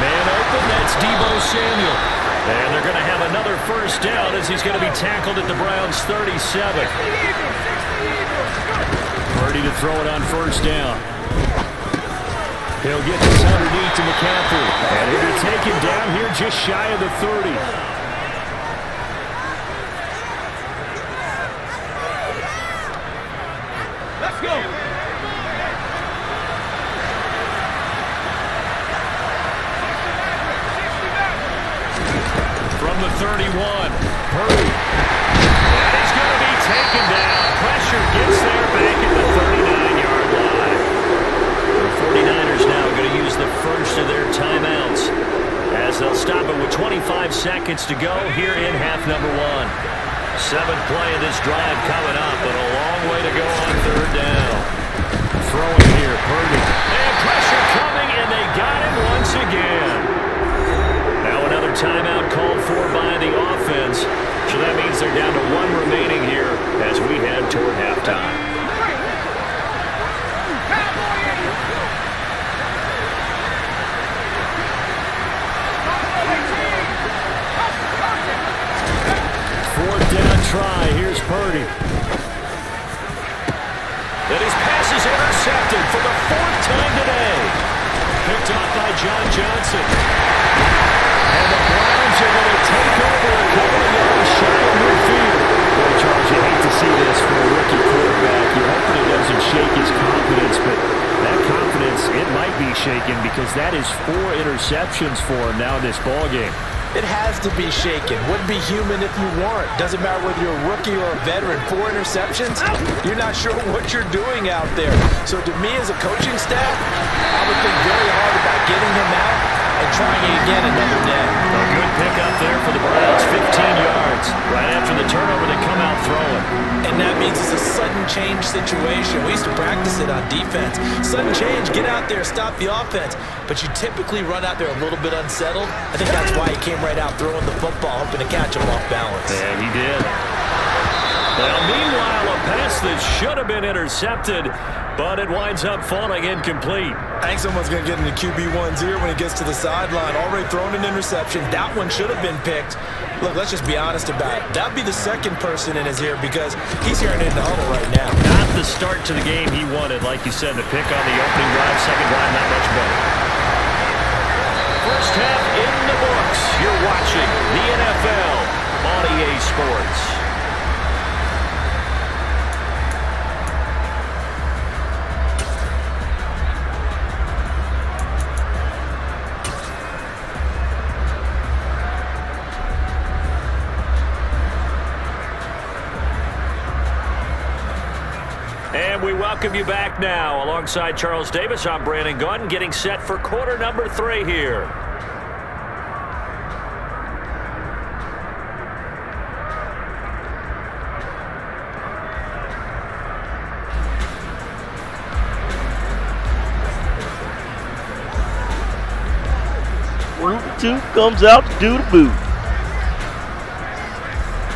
Man open, that's Deebo Samuel. And they're going to have another first down as he's going to be tackled at the Browns' 37. Purdy to throw it on first down. He'll get this underneath to McCaffrey. And he'll be taken down here just shy of the 30. Let's go. From the 31, Purdy. And he's going to be taken down. Pressure gets there back at the 39-yard line. The 49ers now going to use the first of their timeouts as they'll stop it with 25 seconds to go here in half number one. Seventh play of this drive coming up, but a long way to go on third down. Throwing here, Purdy. And pressure coming, and they got him once again. Now another timeout called for by the offense. So that means they're down to one remaining here as we head toward halftime. Fourth down try. Here's Purdy. And his pass is intercepted for the fourth time today. Picked off by John Johnson. And the Browns are going to take over a couple of yards shy of midfield. Boy, Charles, you hate to see this for a rookie quarterback. You're hoping it doesn't shake his confidence, but that confidence, it might be shaken because that is 4 interceptions for him now in this ballgame. It has to be shaken. Wouldn't be human if you weren't. Doesn't matter whether you're a rookie or a veteran. 4 interceptions, you're not sure what you're doing out there. So to me as a coaching staff, I would think very hard about getting him out and trying it again another day. A good pickup there for the Browns, 15 yards. Right after the turnover, they come out throwing. And that means it's a sudden change situation. We used to practice it on defense. Sudden change, get out there, stop the offense. But you typically run out there a little bit unsettled. I think that's why he came right out throwing the football, hoping to catch him off balance. Yeah, he did. Well, meanwhile, a pass that should have been intercepted, but it winds up falling incomplete. I think someone's going to get into QB1's ear when he gets to the sideline. Already thrown an interception. That one should have been picked. Look, let's just be honest about it. That'd be the second person in his ear because he's hearing it in the huddle right now. Not the start to the game he wanted. Like you said, the pick on the opening drive, second drive, not much better. First half in the books. You're watching the NFL on EA Sports. And we welcome you back now. Alongside Charles Davis, I'm Brandon Gaudin, getting set for quarter number 3 here. Two comes out to do the boot.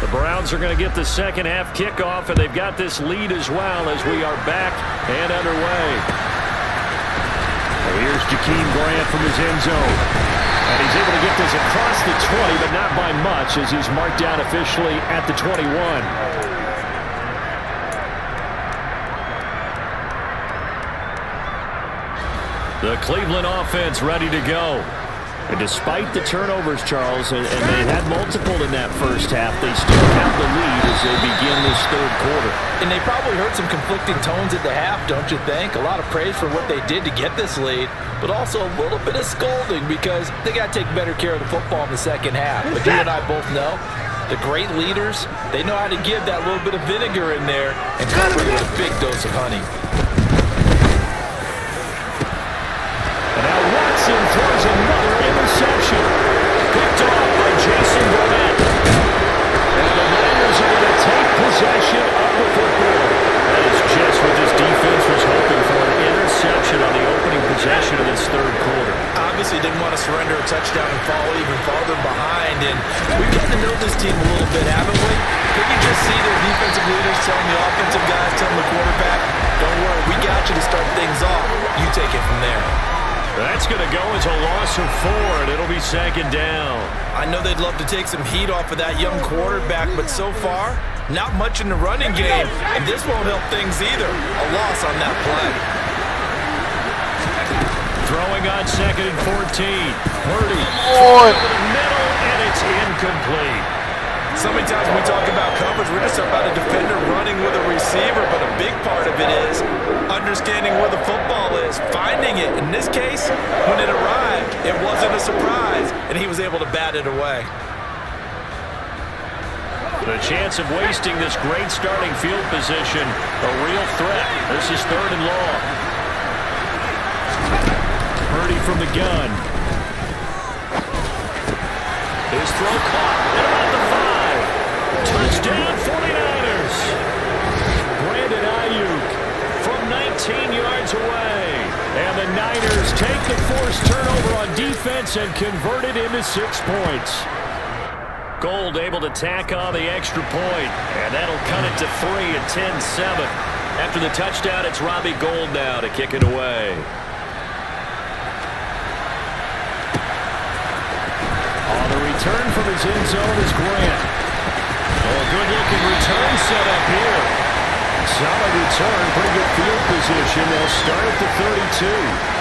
The Browns are going to get the second half kickoff, and they've got this lead as well as we are back and underway. Well, here's Jakeem Grant from his end zone. And he's able to get this across the 20, but not by much as he's marked down officially at the 21. The Cleveland offense ready to go. And despite the turnovers, Charles, and they had multiple in that first half, they still have the lead as they begin this third quarter. And they probably heard some conflicting tones at the half, don't you think? A lot of praise for what they did to get this lead, but also a little bit of scolding because they got to take better care of the football in the second half. But you and I both know the great leaders, they know how to give that little bit of vinegar in there and cover it with a big dose of honey. And now Watson throws another interception. Picked off by Jason Burnett. And the Niners are going to take possession of the football. That is just what this defense was hoping for, an interception on the opening possession of this third quarter. Obviously didn't want to surrender a touchdown and fall even farther behind. And we've gotten to know this team a little bit, haven't we? Could you just see their defensive leaders telling the offensive guys, telling the quarterback, don't worry, we got you to start things off. You take it from there. That's going to go as a loss of 4, and it'll be second down. I know they'd love to take some heat off of that young quarterback, but so far, not much in the running game, and this won't help things either. A loss on that play. Throwing on second and 14. Purdy over the middle, and it's incomplete. So many times when we talk about coverage, we're just about a defender running with a receiver, but a big part of it is understanding where the football is, finding it. In this case, when it arrived, it wasn't a surprise, and he was able to bat it away. The chance of wasting this great starting field position, a real threat. This is third and long. Purdy from the gun. His throw caught at about the 5. Touchdown 49ers. Brandon Ayuk from 19 yards away. And the Niners take the forced turnover on defense and convert it into 6 points. Gold able to tack on the extra point, and that'll cut it to 3 at 10-7. After the touchdown, it's Robbie Gould now to kick it away. On the return from his end zone is Grant. Oh, good-looking return set up here. Solid return, pretty good field position. They'll start at the 32.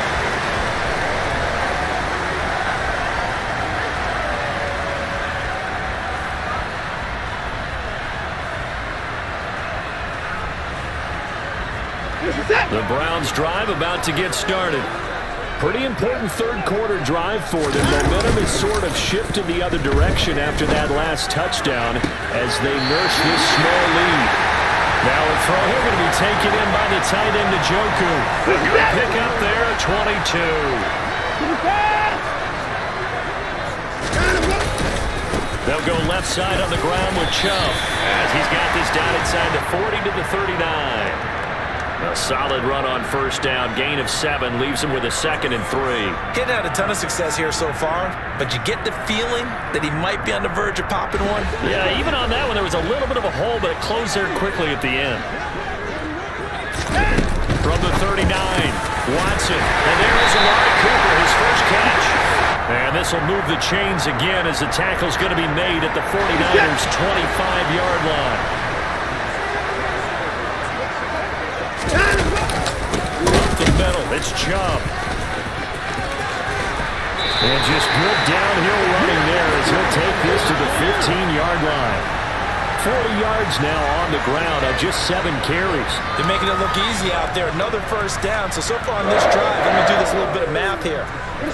The Browns drive about to get started. Pretty important third quarter drive for them. Momentum has sort of shifted the other direction after that last touchdown as they nurse this small lead. Now a throw here going to be taken in by the tight end Njoku. A good pick up there at 22. They'll go left side on the ground with Chubb as he's got this down inside the 40 to the 39. A solid run on first down. Gain of 7 leaves him with a 2nd and 3. Getting had a ton of success here so far, but you get the feeling that he might be on the verge of popping one. Yeah, even on that one, there was a little bit of a hole, but it closed there quickly at the end. From the 39, Watson. And there is Amari Cooper, his first catch. And this will move the chains again as the tackle's going to be made at the 49ers' 25-yard line. The middle, it's Chubb. And just good downhill running there as he'll take this to the 15-yard line. 40 yards now on the ground on just 7 carries. They're making it look easy out there. Another first down. So far on this drive, let me do this little bit of math here.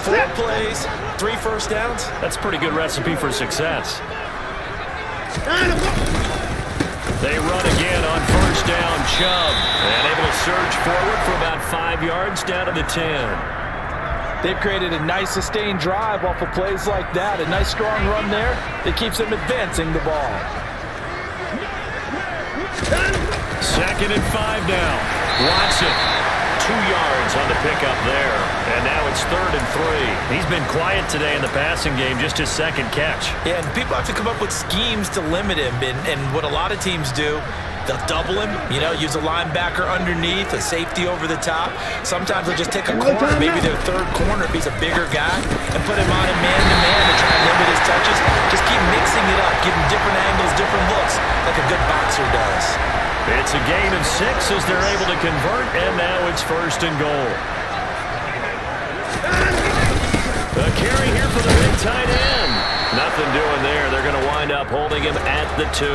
4 plays, 3 first downs. That's a pretty good recipe for success. They run again on first down, Chubb. And able to surge forward for about 5 yards down to the 10. They've created a nice sustained drive off of plays like that. A nice strong run there that keeps them advancing the ball. 2nd and 5 now. Watson. 2 yards on the pickup there. And now it's 3rd and 3. He's been quiet today in the passing game, just his 2nd catch. Yeah, and people have to come up with schemes to limit him. And what a lot of teams do, they'll double him, use a linebacker underneath, a safety over the top. Sometimes they'll just take a corner, maybe their 3rd corner if he's a bigger guy, and put him on a man-to-man to try and limit his touches. Just keep mixing it up, give him different angles, different looks, like a good boxer does. It's a gain of 6 as they're able to convert, and now it's 1st and goal. The carry here for the holding him at the 2.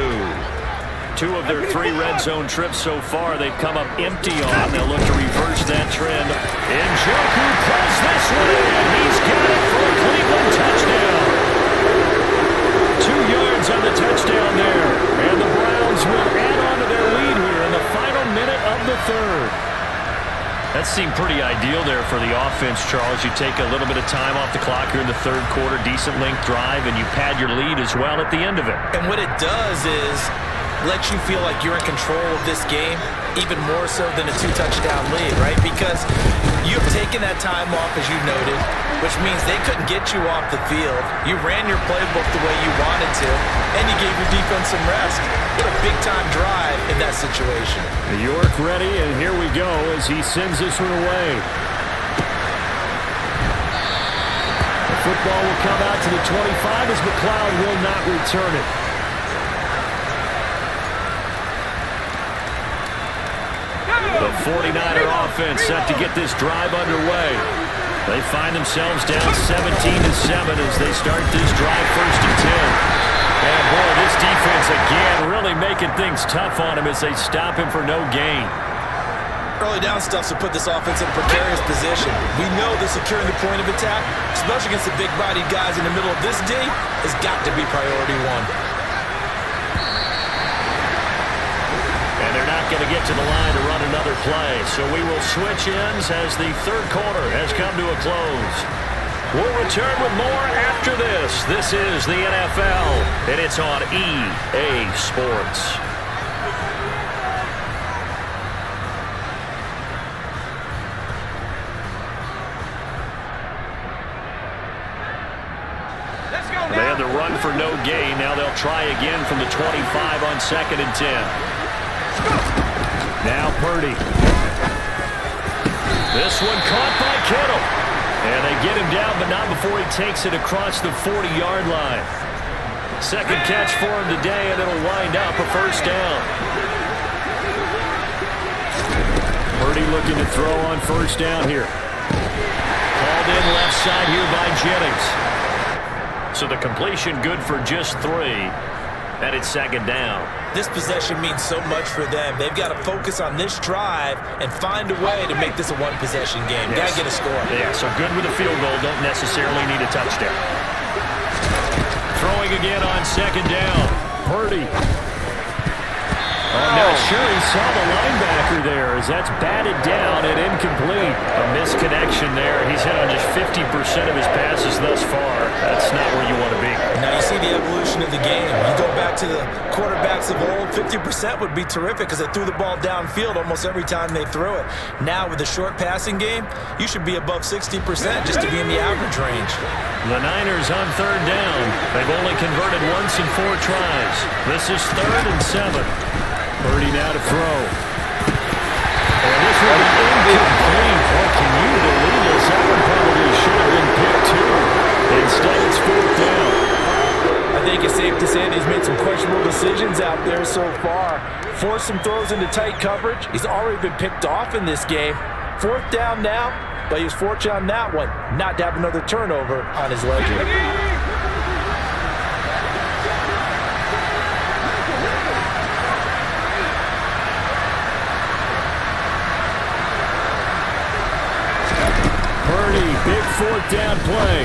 2 of their 3 red zone trips so far, they've come up empty on. They'll look to reverse that trend. Njoku press this one in. He's got it for a Cleveland touchdown. 2 yards on the touchdown there. And the Browns will add on to their lead here in the final minute of the 3rd. That seemed pretty ideal there for the offense, Charles. You take a little bit of time off the clock here in the 3rd quarter, decent length drive, and you pad your lead as well at the end of it. And what it does is let you feel like you're in control of this game, even more so than a 2-touchdown lead, right? Because you've taken that time off, as you noted, which means they couldn't get you off the field. You ran your playbook the way you wanted to, and you gave your defense some rest. What a big-time drive in that situation. York ready, and here we go as he sends this one away. The football will come out to the 25 as McLeod will not return it. The 49er offense set to get this drive underway. They find themselves down 17-7 as they start this drive 1st and 10. And boy, this defense again really making things tough on him as they stop him for no gain. Early down stuff to put this offense in a precarious position. We know that securing the point of attack, especially against the big-bodied guys in the middle of this D, has got to be priority 1. And they're not going to get to the line to run another play. So we will switch ends as the 3rd quarter has come to a close. We'll return with more after this. This is the NFL, and it's on EA Sports. They had the run for no gain. Now they'll try again from the 25 on 2nd and 10. Now Purdy. This one caught by Kittle. And they get him down, but not before he takes it across the 40-yard line. 2nd catch for him today, and it'll wind up a 1st down. Purdy looking to throw on 1st down here. Called in left side here by Jennings. So the completion good for just 3. And it's 2nd down. This possession means so much for them. They've got to focus on this drive and find a way to make this a 1-possession game. Yes. Got to get a score. Yeah, so good with a field goal. Don't necessarily need a touchdown. Throwing again on 2nd down. Purdy. I'm not sure he saw the linebacker there as that's batted down and incomplete. A misconnection there. He's hit on just 50% of his passes thus far. That's not where you want to be. Now you see the evolution of the game. You go back to the quarterbacks of old, 50% would be terrific because they threw the ball downfield almost every time they threw it. Now with the short passing game, you should be above 60% just to be in the average range. The Niners on 3rd down. They've only converted once in 4 tries. This is 3rd and 7. Purdy now to throw. And this will be incomplete. Oh, can you believe this? That one probably should have been picked too. Instead, it's 4th down. I think it's safe to say that he's made some questionable decisions out there so far. Forced some throws into tight coverage. He's already been picked off in this game. 4th down now, but he was fortunate on that one not to have another turnover on his ledger. Big 4th down play.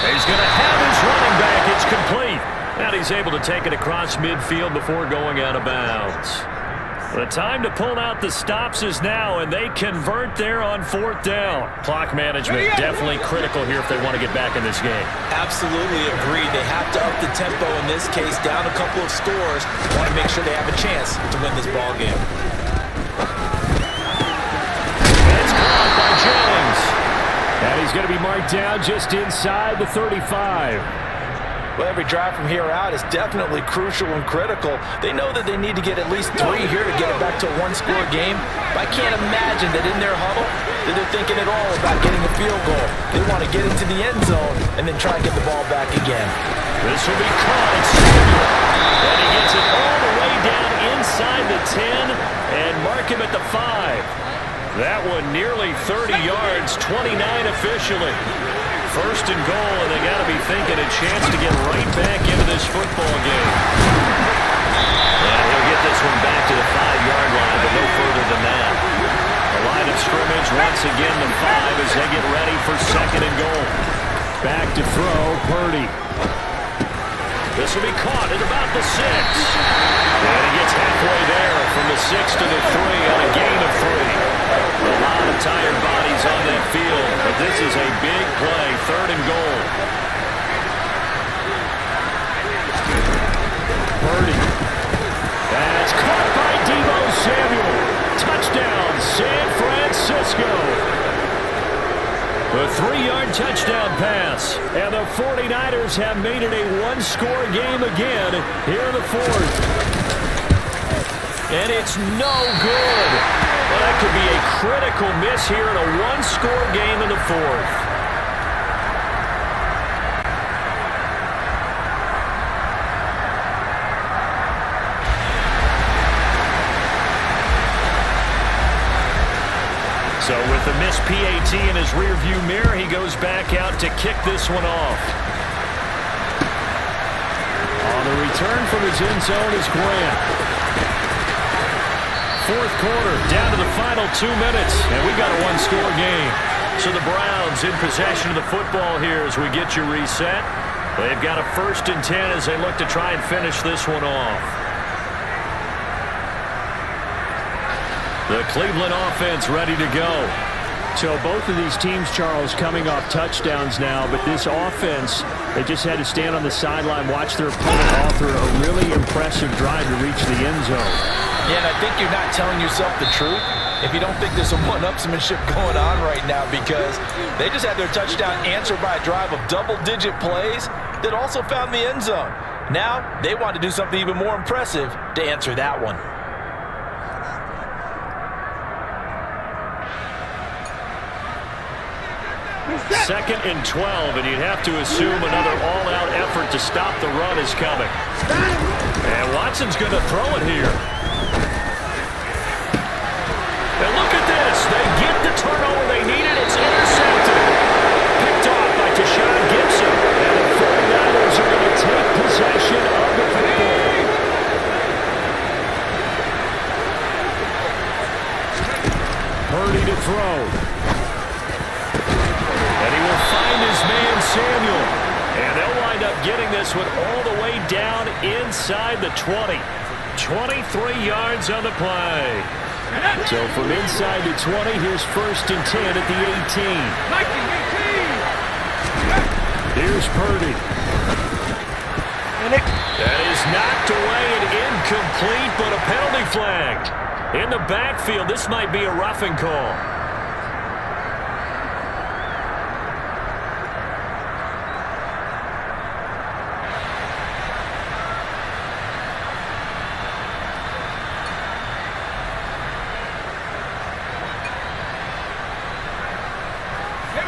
He's going to have his running back. It's complete. And he's able to take it across midfield before going out of bounds. The time to pull out the stops is now, and they convert there on 4th down. Clock management definitely critical here if they want to get back in this game. Absolutely agreed. They have to up the tempo in this case, down a couple of scores. Want to make sure they have a chance to win this ball game. It's caught by Jennings. And he's going to be marked down just inside the 35. Well, every drive from here out is definitely crucial and critical. They know that they need to get at least 3 here to get it back to a 1-score game. But I can't imagine that in their huddle that they're thinking at all about getting a field goal. They want to get into the end zone and then try and get the ball back again. This will be caught. It's Samuel. And he gets it all the way down inside the 10 and mark him at the 5. That one nearly 30 yards, 29 officially. First and goal, and they got to be thinking a chance to get right back into this football game. And he'll get this one back to the 5-yard line, but no further than that. The line of scrimmage once again the 5 as they get ready for second and goal. Back to throw, Purdy. This will be caught at about the 6. And he gets halfway there from the 6 to the 3 on a gain of 3. A lot of tired bodies on that field, but this is a big play, third and goal. Purdy. That's caught by Deebo Samuel. Touchdown, San Francisco. A 3-yard touchdown pass. And the 49ers have made it a one-score game again here in the fourth. And it's no good. Well, that could be a critical miss here in a one-score game in the fourth. So with the missed PAT in his rearview mirror, he goes back out to kick this one off. On the return from his end zone is Grant. Fourth quarter, down to the final 2 minutes, and we got a one-score game. So the Browns in possession of the football here as we get you reset. They've got a 1st and 10 as they look to try and finish this one off. The Cleveland offense ready to go. So both of these teams, Charles, coming off touchdowns now, but this offense, they just had to stand on the sideline, watch their opponent author a really impressive drive to reach the end zone. Yeah, and I think you're not telling yourself the truth if you don't think there's some one-upsmanship going on right now, because they just had their touchdown answered by a drive of double-digit plays that also found the end zone. Now, they want to do something even more impressive to answer that one. Second and 12, and you'd have to assume another all-out effort to stop the run is coming. And Watson's going to throw it here. And look at this. They get the turnover they needed. It's intercepted. Picked off by Tashawn Gibson. And the 49ers are going to take possession of the football. Purdy to throw. And he will find his man Samuel. And they'll wind up getting this one all the way down inside the 20. 23 yards on the play. So from inside the 20, here's 1st and 10 at the 18. Here's Purdy. That is knocked away and incomplete, but a penalty flag. In the backfield, this might be a roughing call.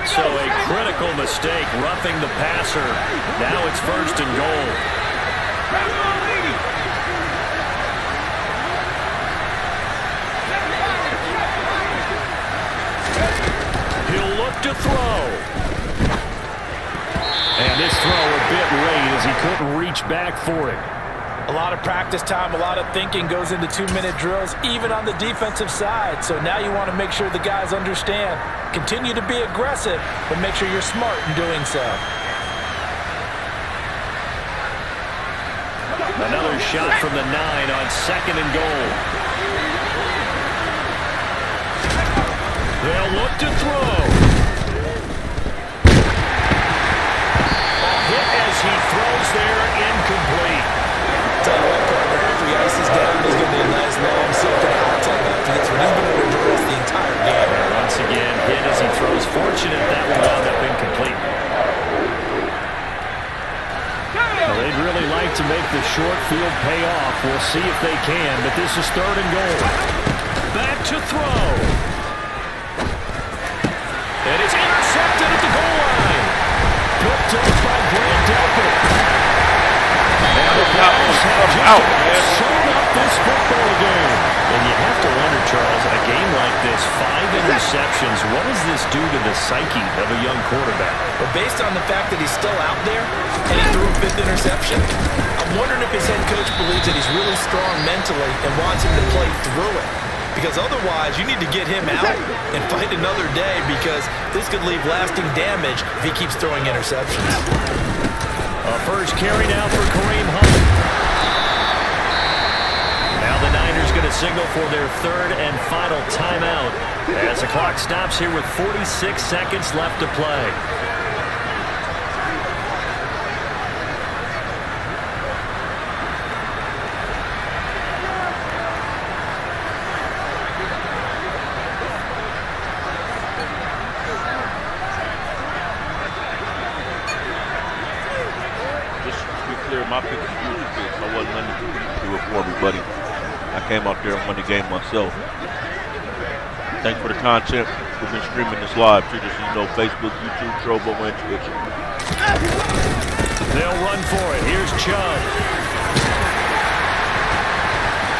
So a critical mistake, roughing the passer. Now it's 1st and goal. He'll look to throw. And this throw a bit late as he couldn't reach back for it. A lot of practice time, a lot of thinking goes into 2-minute drills, even on the defensive side. So now you want to make sure the guys understand. Continue to be aggressive, but make sure you're smart in doing so. Another shot from the 9 on 2nd and goal. They'll look to throw. A hit as he throws there, incomplete. Tell you what, partner, after he ices down, there's going to be a nice long silken hot tub after this one. He's been able to address the entire game. And once again, hit as he throws. Fortunate that one wound up incomplete. Well, they'd really like to make the short field pay off. We'll see if they can, but this is 3rd and goal. Back to throw. And it's intercepted at the goal line. Picked up by Grant Delpit. And the Browns have just shown up this football game. And you have to wonder, Charles, in a game like this, 5 interceptions. What does this do to the psyche of a young quarterback? But based on the fact that he's still out there and he threw a 5th interception, I'm wondering if his head coach believes that he's really strong mentally and wants him to play through it. Because otherwise, you need to get him out and fight another day, because this could leave lasting damage if he keeps throwing interceptions. A first carry now for Kareem Hunt. Now the Niners going to signal for their 3rd and final timeout as the clock stops here with 46 seconds left to play. My pick is usually picks. I wasn't letting you do it for me, buddy. I came out there and won the game myself. Thanks for the content. We've been streaming this live too, just so you know, Facebook, YouTube, Trovo, and Twitch. They'll run for it. Here's Chubb.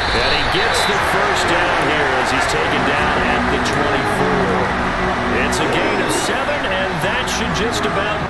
And he gets the first down here as he's taken down at the 24. It's a gain of 7, and that should just about